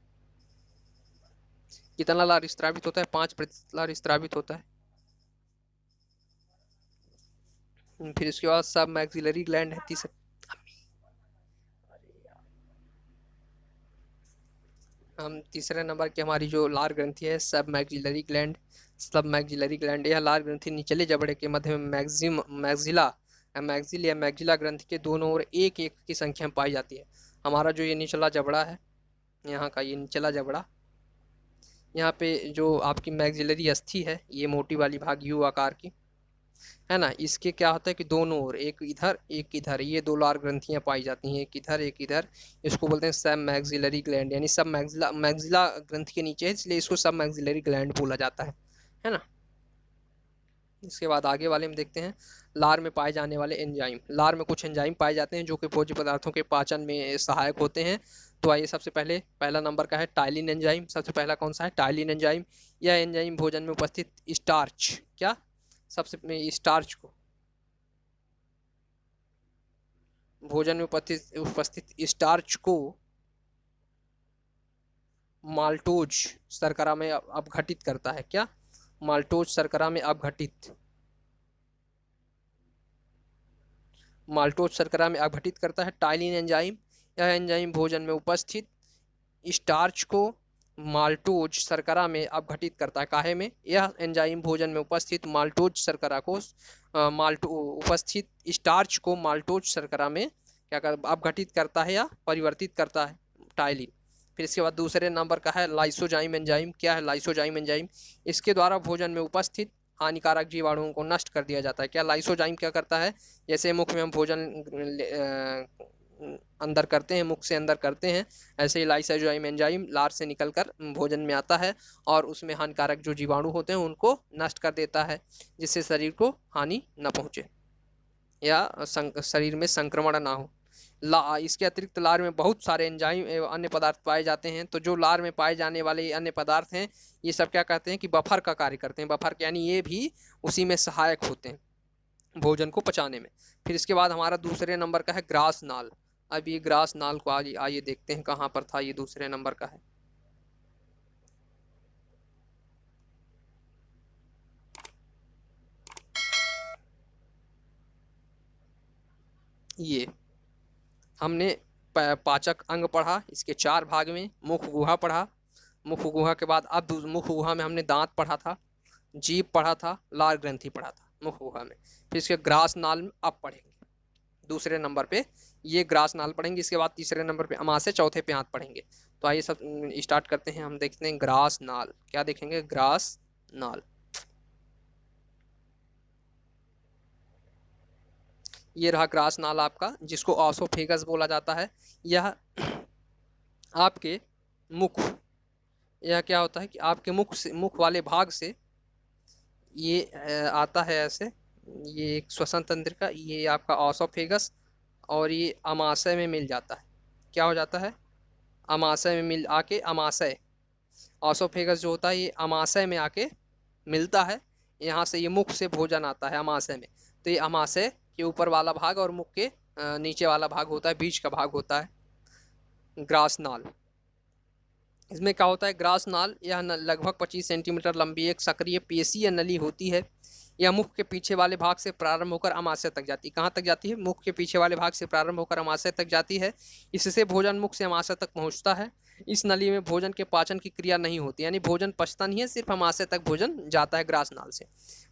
कितना लार स्त्रावित होता है? 5% लार स्त्रावित होता है। फिर इसके बाद सब मैक्सिलरी ग्लैंड है तीसरे। हम तीसरे नंबर की हमारी जो लार ग्रंथि है सब मैक्सिलरी ग्लैंड। सब मैक्सिलरी ग्लैंड, यह लार ग्रंथि निचले जबड़े के मध्य में मैक्सिल या मैक्सिला ग्रंथि के दोनों ओर एक की संख्या में पाई जाती है। हमारा जो ये निचला जबड़ा है, यहाँ का ये निचला जबड़ा, यहाँ पे जो आपकी मैक्सिलरी अस्थि है, ये मोटी वाली भाग यू आकार की, है ना। इसके क्या होता है कि दोनों ओर, एक इधर एक इधर, ये दो लार ग्रंथियां पाई जाती हैं, एक इधर एक इधर। इसको बोलते हैं सब मैक्सिलरी ग्लैंड, यानी सब मैक्सिला ग्रंथि के नीचे है, इसलिए इसको सब मैक्सिलरी ग्लैंड बोला जाता है ना। इसके बाद आगे वाले में देखते हैं लार में पाए जाने वाले एंजाइम। लार में कुछ एंजाइम पाए जाते हैं जो कि भोज्य पदार्थों के पाचन में सहायक होते हैं। तो आइए सबसे पहले पहला नंबर का है टाइलिन एंजाइम। सबसे पहला कौन सा है? Ptyalin enzyme. यह एंजाइम भोजन में उपस्थित स्टार्च, क्या सबसे स्टार्च को, भोजन में उपस्थित स्टार्च को माल्टोज शर्करा में अपघटित करता है। क्या? माल्टोज शर्करा में अपघटित, माल्टोज शर्करा में अपघटित करता है टाइलिन एंजाइम। यह एंजाइम भोजन में उपस्थित स्टार्च को माल्टोज शर्करा में अपघटित करता है। काहे में? यह एंजाइम भोजन में उपस्थित माल्टोज शर्करा को उपस्थित स्टार्च को माल्टोज शर्करा में क्या कर अपघटित करता है या परिवर्तित करता है, टाइलिन। फिर इसके बाद दूसरे नंबर का है लाइसोजाइम एंजाइम। क्या है लाइसोजाइम एंजाइम? इसके द्वारा भोजन में उपस्थित हानिकारक जीवाणुओं को नष्ट कर दिया जाता है। क्या लाइसोजाइम क्या करता है? जैसे मुख में हम भोजन अंदर करते हैं, मुख से अंदर करते हैं, ऐसे ही लाइसोजाइम एंजाइम लार से निकलकर भोजन में आता है और उसमें हानिकारक जो जीवाणु होते हैं उनको नष्ट कर देता है, जिससे शरीर को हानि न पहुंचे या शरीर में संक्रमण ना हो। इसके अतिरिक्त लार में बहुत सारे एंजाइम एवं अन्य पदार्थ पाए जाते हैं। तो जो लार में पाए जाने वाले अन्य पदार्थ हैं, ये सब क्या कहते हैं कि बफर का कार्य करते हैं। बफर यानी ये भी उसी में सहायक होते हैं भोजन को पचाने में। फिर इसके बाद हमारा दूसरे नंबर का है ग्रास नाल। अब ये ग्रास नाल को आइए देखते हैं कहाँ पर था। ये दूसरे नंबर का है, ये हमने पाचक अंग पढ़ा, इसके 4 भाग में। मुख गुहा पढ़ा, मुख गुहा के बाद अब मुख गुहा में हमने दांत पढ़ा था, जीभ पढ़ा था, लार ग्रंथि पढ़ा था मुख गुहा में। फिर इसके ग्रास नाल में अब पढ़ेंगे दूसरे नंबर पे, ये ग्रास नाल पढ़ेंगे। इसके बाद तीसरे नंबर पे अमाशय, चौथे पे आंत पढ़ेंगे। तो आइए सब स्टार्ट करते हैं। हम देखते हैं ग्रास नाल, क्या देखेंगे? ग्रास नाल। ये रहा ग्रास नाल आपका, जिसको ऑसोफेगस बोला जाता है। यह आपके मुख, यह क्या होता है कि आपके मुख से, मुख वाले भाग से ये आता है ऐसे, ये एक श्वसन तंत्र का, ये आपका ऑसोफेगस, और ये अमाशय में मिल जाता है। क्या हो जाता है? अमाशय में मिल आके, अमाशय, ऑसोफेगस जो होता है ये अमाशय में आके मिलता है। यहाँ से ये मुख से भोजन आता है अमाशय में। तो ये अमाशय के ऊपर वाला भाग और मुख के नीचे वाला भाग होता है, बीच का भाग होता है ग्रास नाल। इसमें क्या होता है? ग्रास नाल यह लगभग 25 सेंटीमीटर लंबी एक सक्रिय पेशीय नली होती है। यह मुख के पीछे वाले भाग से प्रारंभ होकर अमाशय तक जाती है। कहाँ तक जाती है? मुख के पीछे वाले भाग से प्रारंभ होकर अमाशय तक जाती है। इससे भोजन मुख से अमाशय तक पहुँचता है। इस नली में भोजन के पाचन की क्रिया नहीं होती, यानी भोजन पचता नहीं है, सिर्फ अमाशय तक भोजन जाता है ग्रास नाल से,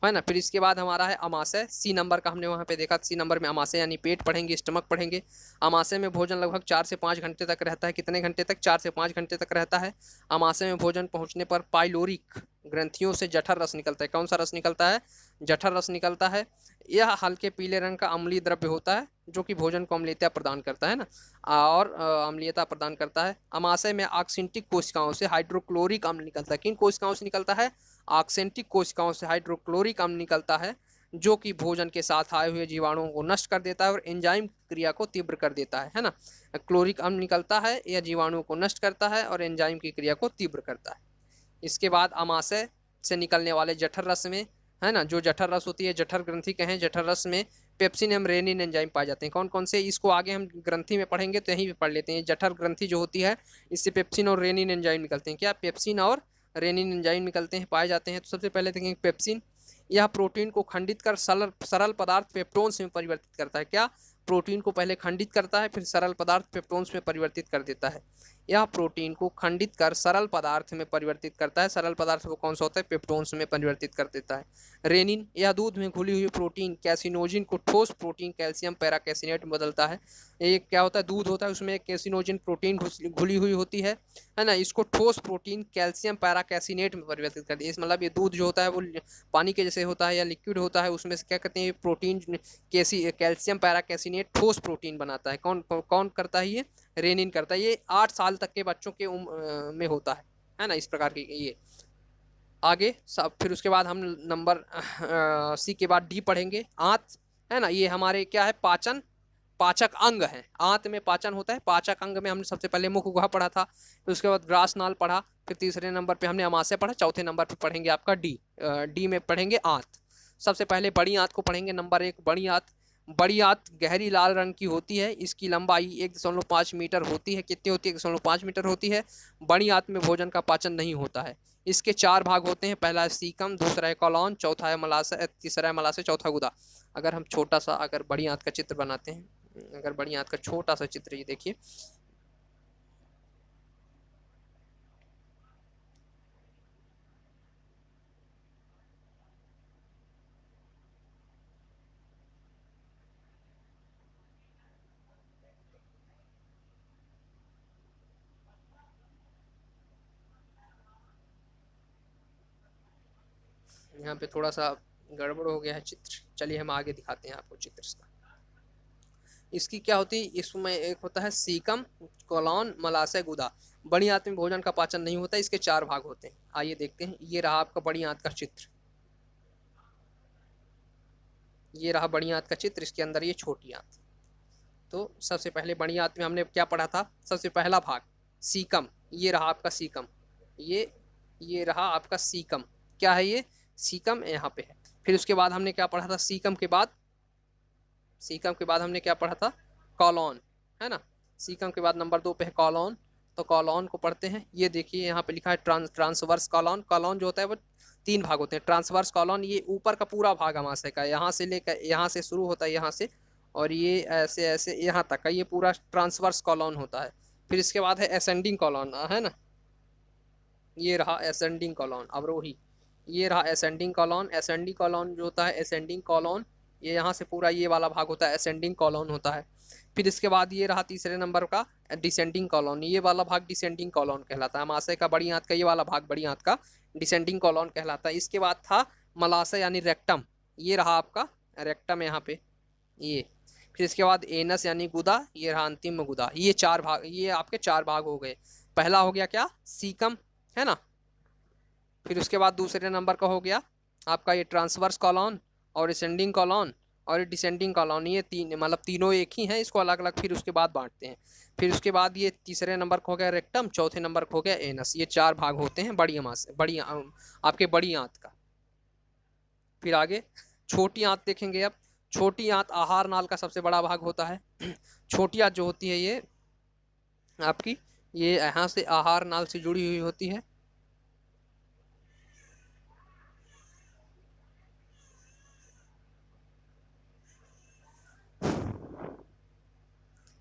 है ना। फिर इसके बाद हमारा है अमाशय। सी नंबर का हमने वहाँ पे देखा, सी नंबर में अमाशय यानी पेट पढ़ेंगे, स्टमक पढ़ेंगे। अमाशय में भोजन लगभग 4 से 5 घंटे तक रहता है। कितने घंटे तक? 4 से 5 घंटे तक रहता है। अमाशय में भोजन पहुँचने पर पाइलोरिक ग्रंथियों से जठर रस निकलता है। कौन सा रस निकलता है? जठर रस निकलता है। यह हल्के पीले रंग का अम्लीय द्रव्य होता है जो कि भोजन को अम्लीयता प्रदान करता है ना, और अम्लीयता प्रदान करता है। अमाशय में ऑक्सेंटिक कोशिकाओं से हाइड्रोक्लोरिक अम्ल निकलता है। किन कोशिकाओं से निकलता है? ऑक्सेंटिक कोशिकाओं से हाइड्रोक्लोरिक अम्ल निकलता है, जो कि भोजन के साथ आए हुए जीवाणुओं को नष्ट कर देता है और एंजाइम क्रिया को तीव्र कर देता है ना। क्लोरिक अम्ल निकलता है, यह जीवाणुओं को नष्ट करता है और एंजाइम की क्रिया को तीव्र करता है। इसके बाद अमाशय से निकलने वाले जठर रस में, है ना, जो जठर रस होती है, जठर ग्रंथि कहें, जठर रस में पेप्सिन एवं रेनिन एंजाइम पाए जाते हैं। कौन कौन से? इसको आगे हम ग्रंथि में पढ़ेंगे तो यहीं पे पढ़ लेते हैं। जठर ग्रंथि जो होती है, इससे पेप्सिन और रेनिन एंजाइम निकलते हैं। क्या? पेप्सिन और रेनिन एंजाइम निकलते हैं, पाए जाते हैं। तो सबसे पहले देखेंगे पेप्सिन। यह प्रोटीन को खंडित कर सरल पदार्थ पेप्टोन्स में परिवर्तित करता है। क्या? प्रोटीन को पहले खंडित करता है, फिर सरल पदार्थ पेप्टोन्स में परिवर्तित कर देता है। यह प्रोटीन को खंडित कर सरल पदार्थ में परिवर्तित करता है। सरल पदार्थ वो कौन सा होता है? पेप्टोन्स में परिवर्तित कर देता है। रेनिन, यह दूध में घुली हुई प्रोटीन कैसिनोजिन को ठोस प्रोटीन कैल्शियम पैराकैसिनेट में बदलता है। ये क्या होता है, दूध होता है उसमें एक कैसिनोजिन प्रोटीन घुली हुई होती है ना, इसको ठोस प्रोटीन कैल्शियम पैराकैसिनेट में परिवर्तित कर दिया। इस मतलब ये दूध जो होता है वो पानी के जैसे होता है या लिक्विड होता है, उसमें से क्या कहते हैं प्रोटीन कैल्शियम पैराकैसिनेट ठोस प्रोटीन बनाता है। कौन कौन करता है ये, रेनिन करता है। ये 8 साल तक के बच्चों के में होता है ना, इस प्रकार की ये। आगे सब फिर उसके बाद हम नंबर सी के बाद डी पढ़ेंगे, आंत है ना, ये हमारे क्या है, पाचन पाचक अंग है। आंत में पाचन होता है, पाचक अंग में हमने सबसे पहले मुख गुहा पढ़ा था, फिर उसके बाद ग्रास नाल पढ़ा, फिर तीसरे नंबर पे हमने अमाशय पढ़ा, चौथे नंबर पे पढ़ेंगे आपका डी में पढ़ेंगे आंत। सबसे पहले बड़ी आंत को पढ़ेंगे, नंबर 1 बड़ी आंत। बड़ी आंत गहरी लाल रंग की होती है, इसकी लंबाई 1.5 मीटर होती है। कितनी होती है, 1.5 मीटर होती है। बड़ी आंत में भोजन का पाचन नहीं होता है। इसके 4 भाग होते हैं, पहला है सीकम, दूसरा है कॉलॉन, चौथा है मलाशय, तीसरा है मलाशय, चौथा गुदा। अगर हम छोटा सा अगर बड़ी आंत का चित्र बनाते हैं, अगर बड़ी आंत का छोटा सा चित्र ये देखिए, यहाँ पे थोड़ा सा गड़बड़ हो गया है चित्र। चलिए हम आगे दिखाते हैं आपको चित्र इसका। इसकी क्या होती है, इसमें एक होता है सीकम, कोलॉन, मलाशय, गुदा। बड़ी आंत में भोजन का पाचन नहीं होता, इसके 4 भाग होते हैं। आइए देखते हैं, ये रहा आपका बड़ी आंत का चित्र, ये रहा बड़ी आंत का चित्र, इसके अंदर ये छोटी आंत। तो सबसे पहले बड़ी आंत में हमने क्या पढ़ा था, सबसे पहला भाग सीकम, ये रहा आपका सीकम, ये रहा आपका सीकम। क्या है ये, सीकम यहाँ पे है। फिर उसके बाद हमने क्या पढ़ा था, सीकम के बाद हमने क्या पढ़ा था, कॉलॉन, है ना। सीकम के बाद नंबर 2 पे है कॉलॉन, तो कॉलॉन को पढ़ते हैं। ये देखिए यहाँ पे लिखा है ट्रांसवर्स कॉलॉन। कॉलॉन जो होता है वो 3 भाग होते हैं। ट्रांसवर्स कॉलॉन ये ऊपर का पूरा भाग अमाशय का, यहाँ से लेकर यहाँ से शुरू होता है, यहाँ से, और ये ऐसे ऐसे यहाँ तक का ये पूरा ट्रांसवर्स कॉलॉन होता है। फिर इसके बाद है असेंडिंग कॉलॉन, है ना, ये रहा असेंडिंग कॉलॉन, अवरोही। ये रहा असेंडिंग कॉलॉन। असेंडिंग कॉलॉन जो होता है, असेंडिंग कॉलॉन, ये यहाँ से पूरा ये वाला भाग होता है, असेंडिंग कॉलॉन होता है। फिर इसके बाद ये रहा तीसरे नंबर का डिसेंडिंग कॉलॉन, ये वाला भाग डिसेंडिंग कॉलॉन कहलाता है। अमाशय का बड़ी आंत का ये वाला भाग बड़ी आंत का डिसेंडिंग कॉलॉन कहलाता है। इसके बाद था मलाशय यानी रेक्टम, ये रहा आपका रेक्टम यहाँ पे ये। फिर इसके बाद एनस यानी गुदा, ये रहा अंतिम गुदा। ये 4 भाग, ये आपके 4 भाग हो गए। पहला हो गया क्या, सीकम, है ना। फिर उसके बाद दूसरे नंबर का हो गया आपका ये ट्रांसवर्स कॉलॉन और असेंडिंग कॉलॉन और डिसेंडिंग कॉलॉन। ये 3 मतलब तीनों एक ही हैं, इसको अलग अलग फिर उसके बाद बांटते हैं। फिर उसके बाद ये तीसरे नंबर का हो गया रेक्टम, चौथे नंबर का हो गया एनस। ये 4 भाग होते हैं बड़ी आपके बड़ी आंत का। फिर आगे छोटी आंत देखेंगे। अब छोटी आंत आहार नाल का सबसे बड़ा भाग होता है। छोटी आंत जो होती है ये आपकी, ये यहाँ से आहार नाल से जुड़ी हुई होती है।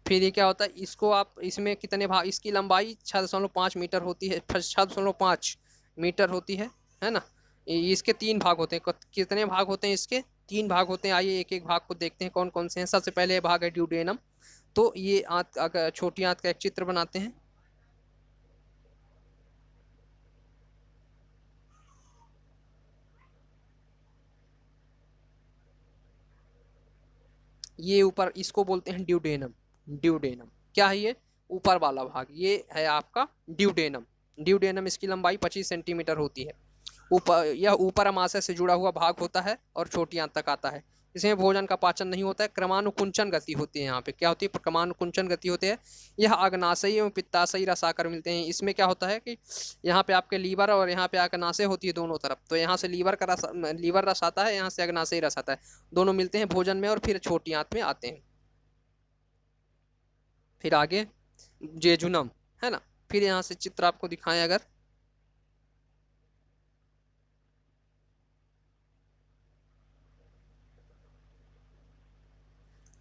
फिर ये क्या होता है, इसको आप इसमें कितने भाग, इसकी लंबाई 6.5 मीटर होती है, 6.5 मीटर होती है ना। इसके 3 भाग होते हैं। कितने भाग होते हैं इसके, 3 भाग होते हैं। आइए एक एक भाग को देखते हैं कौन कौन से हैं। सबसे पहले भाग है ड्यूडेनम, तो ये आंत, अगर छोटी आंत का एक चित्र बनाते हैं। ये ऊपर इसको बोलते हैं ड्यूडेनम। ड्यूडेनम क्या है, ये ऊपर वाला भाग ये है आपका ड्यूडेनम। ड्यूडेनम इसकी लंबाई 25 सेंटीमीटर होती है। ऊपर यह ऊपर अमाशय से जुड़ा हुआ भाग होता है और छोटी आंत तक आता है। इसमें भोजन का पाचन नहीं होता है, क्रमानुकुंचन गति होती है। यहाँ पे क्या होती है, क्रमानुकुंचन गति होती है। यह अग्नाशयी एवं पित्ताशयी रसाकर मिलते हैं। इसमें क्या होता है कि यहाँ पे आपके लीवर और यहाँ पे अग्नाशय होती है दोनों तरफ। तो यहाँ से लीवर रस आता है, यहाँ से अग्नाशयी रस आता है, दोनों मिलते हैं भोजन में और फिर छोटी आंत में आते हैं। फिर आगे जेजुनम, है ना। फिर यहाँ से चित्र आपको दिखाएं अगर,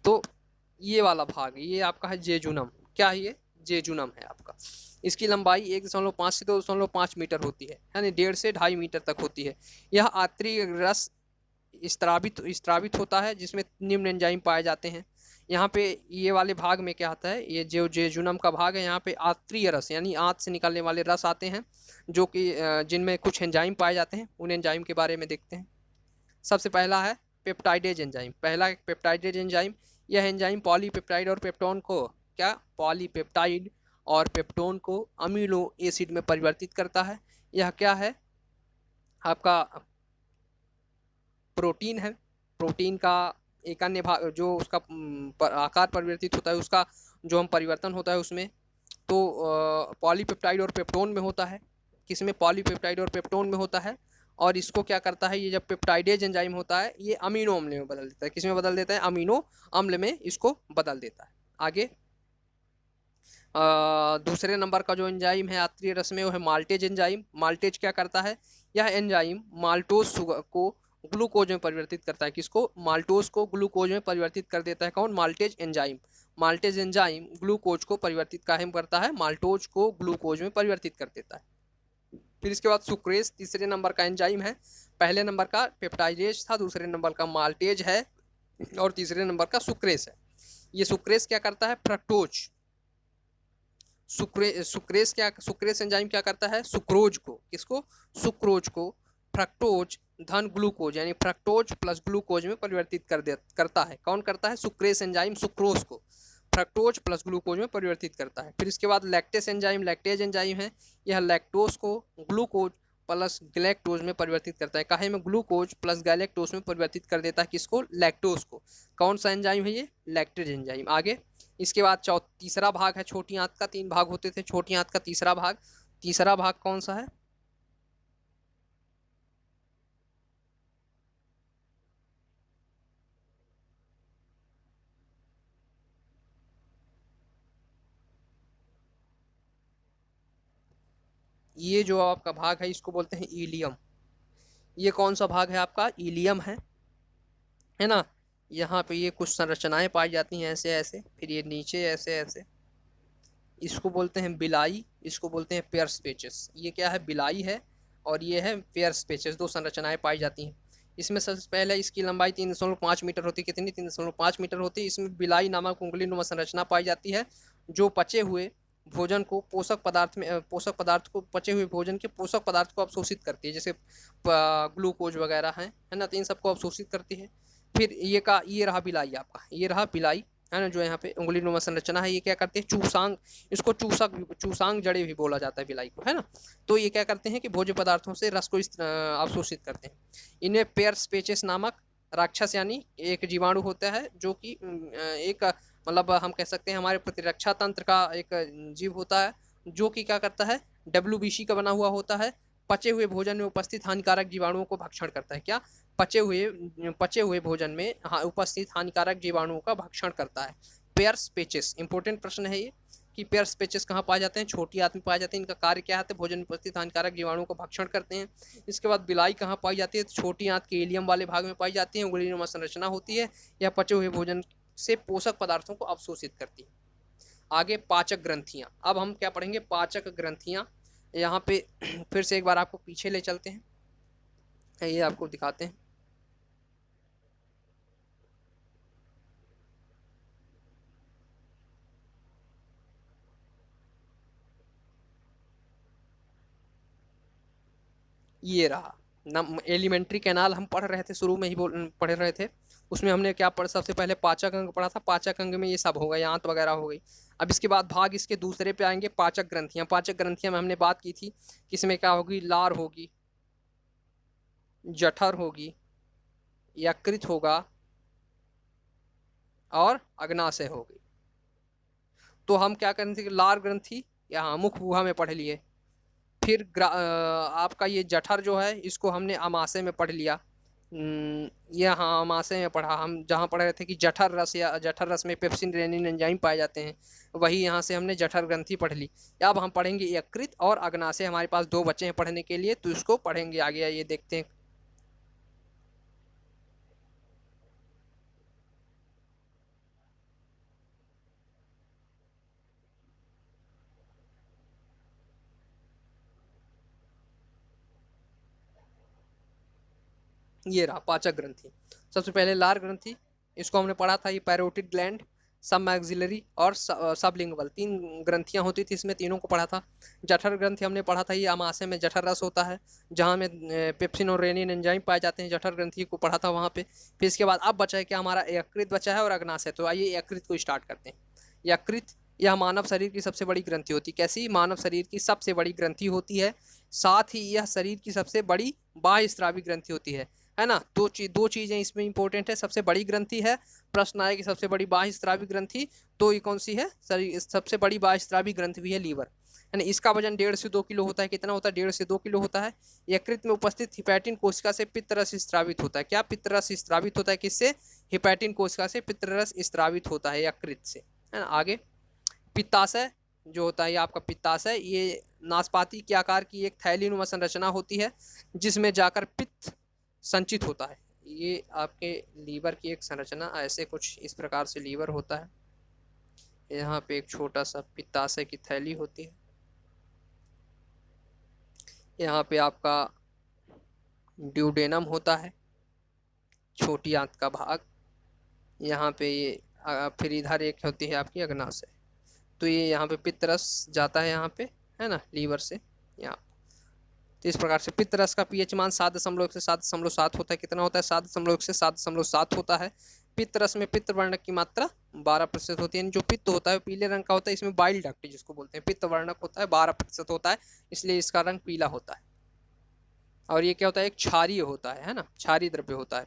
तो ये वाला भाग ये आपका है जेजुनम। क्या है ये, जेजुनम है आपका। इसकी लंबाई 1.5 से 2.5 मीटर होती है, यानी 1.5 से 2.5 मीटर तक होती है। यह आंतरिक रस स्त्रावित होता है, जिसमें निम्न एंजाइम पाए जाते हैं। यहाँ पे ये वाले भाग में क्या आता है, ये जो जेजुनम का भाग है, यहाँ पे आंत्रीय रस यानी आंत से निकलने वाले रस आते हैं, जो कि जिनमें कुछ एंजाइम पाए जाते हैं। उन एंजाइम के बारे में देखते हैं। सबसे पहला है पेप्टाइडेज एंजाइम। पहला पेप्टाइडेज एंजाइम, यह एंजाइम पॉलीपेप्टाइड और पेप्टोन को क्या पॉलीपेप्टाइड और पेप्टोन को अमीनो एसिड में परिवर्तित करता है। यह क्या है, आपका प्रोटीन है। प्रोटीन का एक अन्य भाग जो उसका आकार परिवर्तित होता है, उसका जो हम परिवर्तन होता है उसमें, तो पॉलीपेप्टाइड और पेप्टोन में होता है। किसमें, पॉलीपेप्टाइड और पेप्टोन में होता है। और इसको क्या करता है, ये जब पेप्टाइडेज एंजाइम होता है, ये अमीनो अम्ल में बदल देता है। किसमें बदल देता है, अमीनो अम्ल में इसको बदल देता है। आगे दूसरे नंबर का जो एंजाइम है आंतरीय रस में, वो है माल्टेज एंजाइम। माल्टेज क्या करता है, यह एंजाइम माल्टोज शुगर को ग्लूकोज में परिवर्तित करता है। किसको, माल्टोज को ग्लूकोज में परिवर्तित कर देता है। कौन, maltase enzyme. Maltase enzyme glucose को परिवर्तित काहे करता है, माल्टोज को ग्लूकोज में परिवर्तित कर देता है। फिर इसके बाद सुक्रेज तीसरे नंबर का एंजाइम है। पहले नंबर का पेप्टाइडेज था, दूसरे नंबर का माल्टेज है, और तीसरे नंबर का सुक्रेज है। ये सुक्रेज क्या करता है, फ्रक्टोज सुक्रेज एंजाइम क्या करता है, सुक्रोज को, किसको, सुक्रोज को फ्रक्टोज धन ग्लूकोज यानी फ्रक्टोज प्लस ग्लूकोज में परिवर्तित करता है। कौन करता है, सुक्रेज एंजाइम सुक्रोज को फ्रक्टोज प्लस ग्लूकोज में परिवर्तित करता है। फिर इसके बाद लैक्टेज एंजाइम है। यह लैक्टोज को ग्लूकोज प्लस गैलेक्टोज में परिवर्तित करता है। काहे में, ग्लूकोज प्लस गैलेक्टोज में परिवर्तित कर देता है। किसको, लैक्टोज को। कौन सा एंजाइम है ये, लैक्टेज एंजाइम। आगे इसके बाद तीसरा भाग है छोटी आंत का। 3 भाग होते थे, छोटी आंत का तीसरा भाग कौन सा है, ये जो आपका भाग है इसको बोलते हैं इलियम। ये कौन सा भाग है आपका, इलियम है ना। यहाँ पे ये कुछ संरचनाएं पाई जाती हैं ऐसे ऐसे, फिर ये नीचे ऐसे ऐसे। इसको बोलते हैं बिलाई, इसको बोलते हैं पेयर स्पेचेस। ये क्या है, बिलाई है, और ये है पेयर स्पेचेस। 2 संरचनाएं पाई जाती हैं इसमें। सबसे पहले इसकी लंबाई 3.5 मीटर होती है। कितनी, 3.5 मीटर होती है। इसमें बिलाई नामक उंगली नुमा संरचना पाई जाती है, जो पचे हुए भोजन को पोषक पदार्थ को पचे हुए भोजन के पोषक पदार्थ को अवशोषित करती है, जैसे ग्लूकोज वगैरह है ना, तो इन सबको अवशोषित करती है। फिर ये रहा बिलाई आपका, ये रहा बिलाई, है ना, जो यहाँ पे उंगली नुमा संरचना है। ये क्या करते हैं, चूसांग, इसको चूसांग जड़े भी बोला जाता है बिलाई को, है ना। तो ये क्या करते हैं कि भोज्य पदार्थों से रस को अवशोषित करते हैं। इनमें पेयर स्पेचेस नामक राक्षस यानी एक जीवाणु होता है, जो कि एक मतलब हम कह सकते हैं हमारे प्रतिरक्षा तंत्र का एक जीव होता है, जो कि क्या करता है, WBC का बना हुआ होता है। पचे हुए भोजन में उपस्थित हानिकारक जीवाणुओं को भक्षण करता है। क्या, पचे हुए भोजन में उपस्थित हानिकारक जीवाणुओं का भक्षण करता है। पेयर स्पेचेस, इंपॉर्टेंट प्रश्न है ये, कि पेयर स्पेचेस कहाँ पाए जाते हैं, छोटी आंत में पाए जाते हैं। इनका कार्य क्या है, भोजन में उपस्थित हानिकारक जीवाणुओं को भक्षण करते हैं। इसके बाद बिलाई कहाँ पाई जाती है, तो छोटी आंत के इलियम वाले भाग में पाई जाती है। उंगलीनुमा संरचना होती है। यह पचे हुए भोजन से पोषक पदार्थों को अवशोषित करती है। आगे पाचक ग्रंथियां। अब हम क्या पढ़ेंगे, पाचक ग्रंथियां। यहाँ पे फिर से एक बार आपको पीछे ले चलते हैं, ये आपको दिखाते हैं। ये रहा ना, एलिमेंट्री कैनाल हम पढ़ रहे थे, शुरू में ही पढ़ रहे थे। उसमें हमने क्या पढ़ा, सबसे पहले पाचक अंग पढ़ा था। पाचक अंग में ये सब हो गया, आंत वगैरह हो गई। अब इसके बाद भाग इसके दूसरे पे आएंगे, पाचक ग्रंथियां। पाचक ग्रंथियां में हमने बात की थी कि इसमें क्या होगी, लार होगी, जठर होगी, यकृत होगा, और अग्नाशय होगी। तो हम क्या करें थे, लार ग्रंथि यहाँ मुख गुहा में पढ़ लिए। फिर आपका ये जठर जो है, इसको हमने अमाशय में पढ़ लिया। ये हाँ, अमाशय में पढ़ा हम, जहाँ पढ़ रहे थे कि जठर रस या जठर रस में पेप्सिन रेनिन एंजाइम पाए जाते हैं, वही यहाँ से हमने जठर ग्रंथि पढ़ ली। अब हम पढ़ेंगे यकृत और अग्नाशय। हमारे पास 2 बच्चे हैं पढ़ने के लिए, तो इसको पढ़ेंगे आगे। ये देखते हैं। ये रहा पाचक ग्रंथि। सबसे पहले लार ग्रंथि, इसको हमने पढ़ा था, ये पैरोटिड ग्लैंड, सब मैक्सिलरी और सबलिंगुअल, 3 ग्रंथियां होती थी, इसमें तीनों को पढ़ा था। जठर ग्रंथि हमने पढ़ा था, ये अमाशय में जठर रस होता है जहाँ में पेप्सिन और रेनिन एंजाइम पाए जाते हैं, जठर ग्रंथि को पढ़ा था वहाँ पे। फिर इसके बाद अब बचा है क्या, हमारा यकृत बचा है और अग्नाशय। तो आइए यकृत को स्टार्ट करते हैं। यकृत यह मानव शरीर की सबसे बड़ी ग्रंथि होती है। कैसी? मानव शरीर की सबसे बड़ी ग्रंथि होती है, साथ ही यह शरीर की सबसे बड़ी बाह्य स्रावी ग्रंथि होती है ना। दो चीजें इसमें इंपॉर्टेंट है, सबसे बड़ी ग्रंथि है, प्रश्न आए कि सबसे बड़ी बाह्य स्रावी ग्रंथि, तो ये कौन सी है? सबसे बड़ी बाह्य स्रावी ग्रंथि भी है लीवर, है ना। इसका वजन 1.5 से 2 किलो होता है। कितना होता है? 1.5 से 2 किलो होता है। यकृत में उपस्थित हिपैटिन कोशिका से पित्तरस स्रावित होता है। क्या पित्तरस स्रावित होता है? किससे? हिपैटिन कोशिका से पित्तरस स्रावित होता है यकृत से, है ना। आगे पित्ताशय जो होता है, ये आपका पित्ताशय, ये नाशपाती के आकार की एक थैलीनुमा संरचना होती है जिसमें जाकर पित्त संचित होता है। ये आपके लीवर की एक संरचना ऐसे कुछ इस प्रकार से लीवर होता है। यहाँ पे एक छोटा सा पित्ताशय की थैली होती है। यहाँ पे आपका ड्यूडेनम होता है, छोटी आंत का भाग। यहाँ पे ये फिर इधर एक होती है आपकी अग्नाशय। तो ये यहाँ पे पित्तरस जाता है यहाँ पे, है ना, लीवर से यहाँ। तो इस प्रकार से पित्तरस का पीएच मान 7.1 से 7.7 होता है। कितना होता है? 7.1 से 7.7 होता है। पित्तरस में पित्त वर्णक की मात्रा 12% होती है। जो पित्त होता है पीले रंग का होता है, इसमें बाइल डक्ट जिसको बोलते हैं, पित्त वर्णक होता है, 12% होता है, इसलिए इसका रंग पीला होता है। और ये क्या होता है? एक क्षारीय होता है ना, क्षारीय द्रव्य होता है।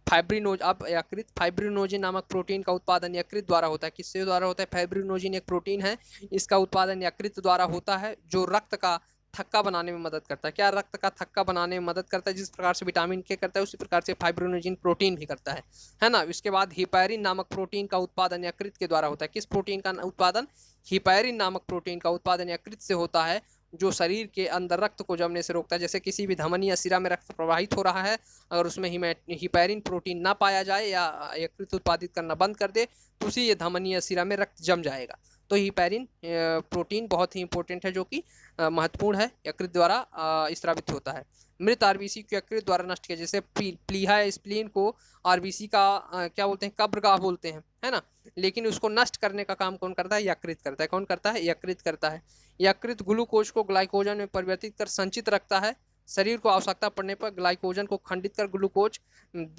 फाइब्रिनोज, अब यकृत फाइब्रिनोजिन नामक प्रोटीन का उत्पादन यकृत द्वारा होता है। किससे द्वारा होता है? फाइब्रिनोजिन एक प्रोटीन है, इसका उत्पादन यकृत द्वारा होता है, जो रक्त का थक्का बनाने में मदद करता है। क्या? रक्त का थक्का बनाने में मदद करता है। जिस प्रकार से विटामिन के करता है उसी प्रकार से फाइब्रिनोजिन प्रोटीन भी करता है ना। इसके बाद हिपैरिन नामक प्रोटीन का उत्पादन यकृत के द्वारा होता है। किस प्रोटीन का उत्पादन? हिपैरिन नामक प्रोटीन का उत्पादन यकृत से होता है, जो शरीर के अंदर रक्त को जमने से रोकता है। जैसे किसी भी धमनी या सिरा में रक्त प्रवाहित हो रहा है, अगर उसमें हिपैरिन प्रोटीन ना पाया जाए या यकृत उत्पादित करना बंद कर दे, तो उसी ये धमनी या सिरा में रक्त जम जाएगा। तो हिपैरिन प्रोटीन बहुत ही इंपॉर्टेंट है, जो कि महत्वपूर्ण है, यकृत द्वारा स्रावित होता है। मृत आरबीसी को यकृत द्वारा नष्ट किया, जैसे प्लीहा या स्प्लीन को आरबीसी का क्या बोलते हैं? कब्रगाह बोलते हैं, है ना। लेकिन उसको नष्ट करने का काम कौन करता है? यकृत करता है। कौन करता है? यकृत करता है। यकृत ग्लूकोज को ग्लाइकोजन में परिवर्तित कर संचित रखता है। शरीर को आवश्यकता पड़ने पर ग्लाइकोजन को खंडित कर ग्लूकोज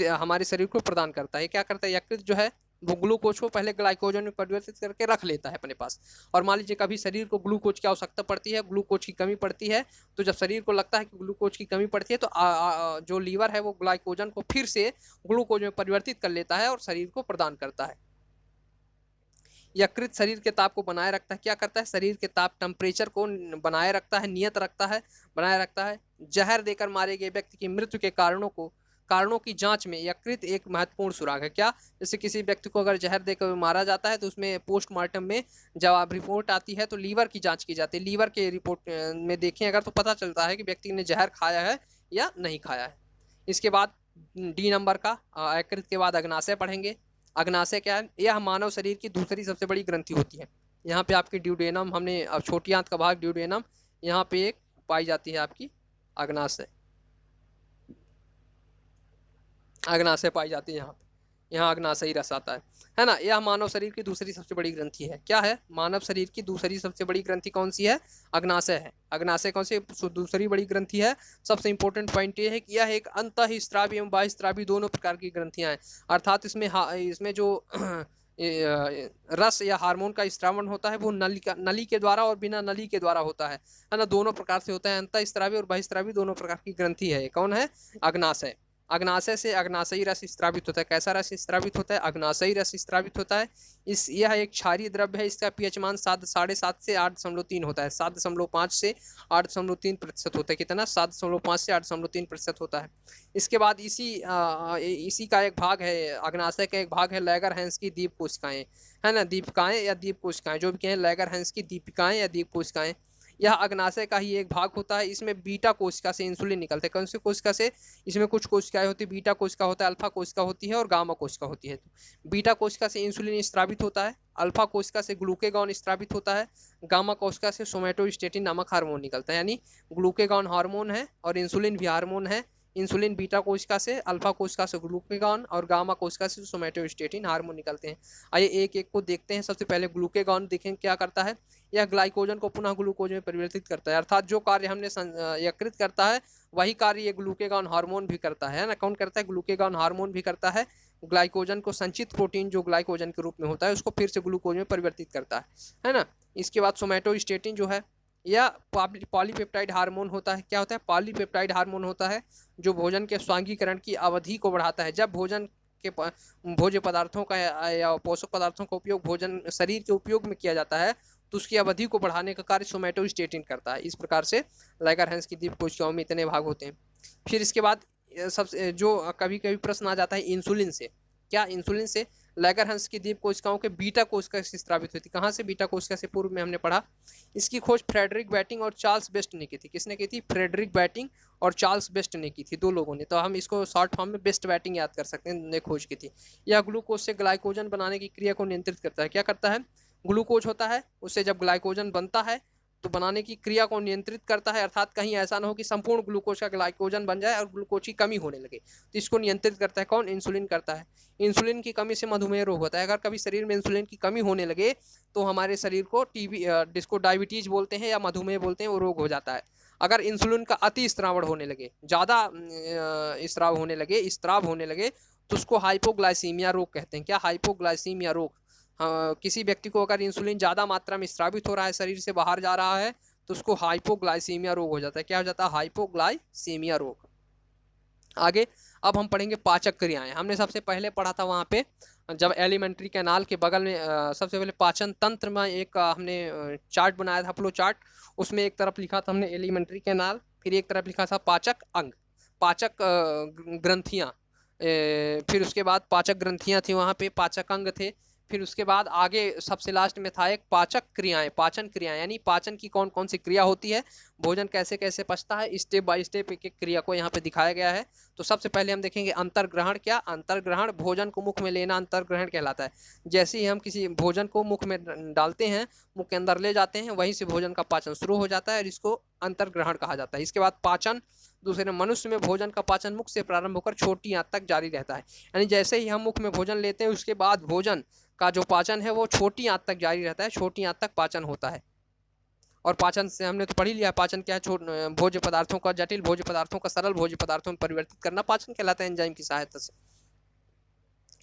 हमारे शरीर को प्रदान करता है। क्या करता है? यकृत जो है वो ग्लूकोज को पहले ग्लाइकोजन में परिवर्तित करके रख लेता है अपने पास। और मान लीजिए कभी शरीर को ग्लूकोज की आवश्यकता पड़ती है, ग्लूकोज की कमी पड़ती है, तो जब शरीर को लगता है कि ग्लूकोज की कमी पड़ती है, तो जो लीवर है वो ग्लाइकोजन को फिर से ग्लूकोज में परिवर्तित कर लेता है और शरीर को प्रदान करता है। यकृत शरीर के ताप को बनाए रखता है। क्या करता है? शरीर के ताप टेम्परेचर को बनाए रखता है, नियत रखता है, बनाए रखता है। जहर देकर मारे गए व्यक्ति की मृत्यु के कारणों की जांच में यकृत एक महत्वपूर्ण सुराग है। क्या? जैसे किसी व्यक्ति को अगर जहर देकर मारा जाता है, तो उसमें पोस्टमार्टम में जब रिपोर्ट आती है तो लीवर की जांच की जाती है। लीवर के रिपोर्ट में देखें अगर, तो पता चलता है कि व्यक्ति ने जहर खाया है या नहीं खाया है। इसके बाद डी नंबर का यकृत के बाद अग्नाशय पढ़ेंगे। अग्नाशय क्या है? यह मानव शरीर की दूसरी सबसे बड़ी ग्रंथि होती है। यहाँ पे आपकी ड्यूडेनम, हमने अब छोटी आंत का भाग ड्यूडेनम, यहाँ पे एक पाई जाती है आपकी अग्नाशय। अग्नाशय पाई जाती है यहाँ पे, यहाँ अग्नाशयी रस आता है ना। यह मानव शरीर की दूसरी सबसे बड़ी ग्रंथि है। क्या है? मानव शरीर की दूसरी सबसे बड़ी ग्रंथि कौन सी है? अग्नाशय है। अग्नाशय कौन सी दूसरी बड़ी ग्रंथि है? सबसे इंपॉर्टेंट पॉइंट ये है कि यह एक अंतःस्रावी एवं बाह्यस्रावी दोनों प्रकार की ग्रंथियां हैं। अर्थात इसमें जो रस या हार्मोन का स्त्रावण होता है वो नली के द्वारा और बिना नली के द्वारा होता है ना। दोनों प्रकार से होता है, अंतःस्रावी और बाह्यस्रावी दोनों प्रकार की ग्रंथि है। कौन है? अग्नाशय। अग्नाशय से अग्नाशयी रस स्रावित होता है। कैसा रस स्रावित होता है? अग्नाशयी रस स्रावित होता है। यह एक क्षारीय द्रव्य है। इसका पीएच मान 7.5 से 8.3 होता है। 7.5 से 8.3% होता है। कितना? 7.5 से 8.3% होता है। इसके बाद इसी का एक भाग है, अग्नाशय का एक भाग है लैगरहैंस की दीप कोशिकाएं, है ना। दीपिकाएं या दीप कोशिकाएं, जो भी कहें, लैगरहैंस की दीपिकाएं या दीप कोशिकाएं, यह अग्नाशय का ही एक भाग होता है। इसमें बीटा कोशिका से इंसुलिन निकलते हैं। कौन सी कोशिका से? इसमें कुछ कोशिकाएं होती है, बीटा कोशिका होता है, अल्फा कोशिका होती है और गामा कोशिका होती है। तो बीटा कोशिका से इंसुलिन स्रावित होता है, अल्फा कोशिका से ग्लूकेगॉन स्रावित होता है, गामा कोशिका से सोमेटोस्टेटिन नामक हार्मोन निकलता है। यानी ग्लूकेगॉन हार्मोन है और इंसुलिन भी हार्मोन है। इंसुलिन बीटा कोशिका से, अल्फा कोशिका से ग्लूकेगॉन और गामा कोशिका से सोमैटोस्टेटिन हार्मोन निकलते हैं। आइए एक एक को देखते हैं। सबसे पहले ग्लूकेगॉन देखें क्या करता है। यह ग्लाइकोजन को पुनः ग्लूकोज में परिवर्तित करता है, अर्थात जो कार्य हमने यकृत करता है वही कार्य ये ग्लूकेगॉन हार्मोन भी करता है ना। कौन करता है? ग्लूकेगॉन हार्मोन भी करता है। ग्लाइकोजन को संचित प्रोटीन जो ग्लाइकोजन के रूप में होता है उसको फिर से ग्लूकोज में परिवर्तित करता है ना। इसके बाद सोमैटोस्टेटिन जो है या पॉलीपेप्टाइड हार्मोन होता है। क्या होता है? पॉलीपेप्टाइड हार्मोन होता है जो भोजन के स्वांगीकरण की अवधि को बढ़ाता है। जब भोजन के भोज्य पदार्थों का या पोषक पदार्थों का उपयोग भोजन शरीर के उपयोग में किया जाता है तो उसकी अवधि को बढ़ाने का कार्य सोमैटोस्टेटिन करता है। इस प्रकार से लैगरहैंस की दीप कोशिकाओं में इतने भाग होते हैं। फिर इसके बाद सबसे जो कभी कभी प्रश्न आ जाता है इंसुलिन से। क्या? इंसुलिन से लैगरहंस की दीप कोशिकाओं के बीटा कोशिका से स्रावित हुई थी। कहाँ से? बीटा कोशिका से। पूर्व में हमने पढ़ा। इसकी खोज फ्रेडरिक बैटिंग और चार्ल्स बेस्ट ने की थी। किसने की थी? फ्रेडरिक बैटिंग और चार्ल्स बेस्ट ने की थी, दो लोगों ने। तो हम इसको शॉर्ट फॉर्म में बेस्ट बैटिंग याद कर सकते हैं, ने खोज की थी। यह ग्लूकोज से ग्लाइकोजन बनाने की क्रिया को नियंत्रित करता है। क्या करता है? ग्लूकोज होता है, उससे जब ग्लाइकोजन बनता है तो बनाने की क्रिया को नियंत्रित करता है, अर्थात कहीं ऐसा ना हो कि संपूर्ण ग्लूकोज का ग्लाइकोजन बन जाए और ग्लूकोज की कमी होने लगे। तो इसको नियंत्रित करता है कौन? इंसुलिन करता है। इंसुलिन की कमी से मधुमेह रोग होता है। अगर कभी शरीर में इंसुलिन की कमी होने लगे तो हमारे शरीर को टीबी, जिसको डायबिटीज बोलते हैं या मधुमेह बोलते हैं, वो रोग हो जाता है। अगर इंसुलिन का अति स्त्रावण होने लगे, ज़्यादा स्त्राव होने लगे तो उसको हाइपोग्लाइसीमिया रोग कहते हैं। क्या? हाइपोग्लाइसीमिया रोग। किसी व्यक्ति को अगर इंसुलिन ज़्यादा मात्रा में स्रावित हो रहा है, शरीर से बाहर जा रहा है, तो उसको हाइपोग्लाइसीमिया रोग हो जाता है। क्या हो जाता है? हाइपोग्लाइसीमिया रोग। आगे अब हम पढ़ेंगे पाचक क्रियाएं। हमने सबसे पहले पढ़ा था वहाँ पे जब एलिमेंट्री कैनाल के बगल में सबसे पहले पाचन तंत्र में एक हमने चार्ट बनाया था, फ्लो चार्ट। उसमें एक तरफ लिखा था हमने एलिमेंट्री कैनाल, फिर एक तरफ लिखा था पाचक अंग, पाचक ग्रंथियाँ, फिर उसके बाद पाचक ग्रंथियाँ थी, वहाँ पे पाचक अंग थे। फिर उसके बाद आगे सबसे लास्ट में था एक पाचक क्रियाएं, पाचन क्रियाएं, यानी पाचन की कौन कौन सी क्रिया होती है, भोजन कैसे कैसे पचता है, स्टेप बाय स्टेप एक एक क्रिया को यहाँ पे दिखाया गया है। तो सबसे पहले हम देखेंगे अंतर्ग्रहण। क्या? अंतर्ग्रहण, भोजन को मुख में लेना अंतर्ग्रहण कहलाता है। जैसे ही हम किसी भोजन को मुख में डालते हैं, मुख के अंदर ले जाते हैं, वहीं से भोजन का पाचन शुरू हो जाता है और इसको अंतर्ग्रहण कहा जाता है। इसके बाद पाचन, दूसरे मनुष्य में भोजन का पाचन मुख से प्रारंभ होकर छोटी आंत तक जारी रहता है। यानी जैसे ही हम मुख में भोजन लेते हैं उसके बाद भोजन का जो पाचन है वो छोटी आंत तक जारी रहता है, छोटी आंत तक पाचन होता है। और पाचन से हमने तो पढ़ ही लिया, पाचन क्या है? भोज्य पदार्थों का, जटिल भोज्य पदार्थों का सरल भोज्य पदार्थों में परिवर्तित करना पाचन कहलाता है, एंजाइम की सहायता से।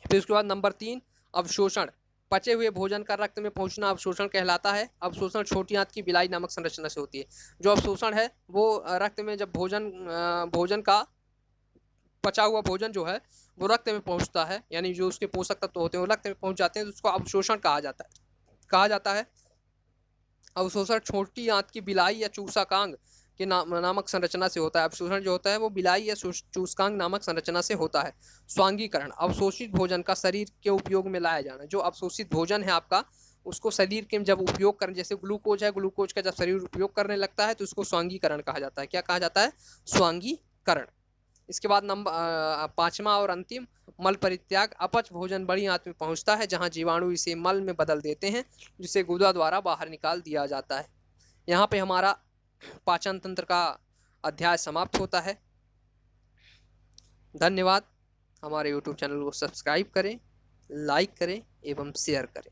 फिर उसके बाद नंबर 3 अवशोषण। पचे हुए भोजन का रक्त में पहुंचना अवशोषण कहलाता है। अवशोषण छोटी आंत की बिलाई नामक संरचना से होती है। जो अवशोषण है वो रक्त में जब भोजन का पचा हुआ भोजन जो है वो रक्त में पहुंचता है, यानी जो उसके पोषक तत्व होते हैं वो रक्त में पहुंच जाते हैं, तो उसको अवशोषण कहा जाता है। अवशोषण छोटी आंत की बिलाई या चूसाकांग के नामक संरचना से होता है। अवशोषण जो होता है वो बिलाई या चूसकांग नामक संरचना से होता है। स्वांगीकरण, अवशोषित भोजन का शरीर के उपयोग में लाया जाना। जो अवशोषित भोजन है आपका, उसको शरीर के जब उपयोग करने, जैसे ग्लूकोज है, ग्लूकोज का जब शरीर उपयोग करने लगता है तो उसको स्वांगीकरण कहा जाता है। क्या कहा जाता है? स्वांगीकरण। इसके बाद नंबर 5वां और अंतिम मल परित्याग। अपच भोजन बड़ी आंत में पहुंचता है जहां जीवाणु इसे मल में बदल देते हैं, जिसे गुदा द्वारा बाहर निकाल दिया जाता है। यहाँ पे हमारा पाचन तंत्र का अध्याय समाप्त होता है। धन्यवाद। हमारे YouTube चैनल को सब्सक्राइब करें, लाइक करें एवं शेयर करें।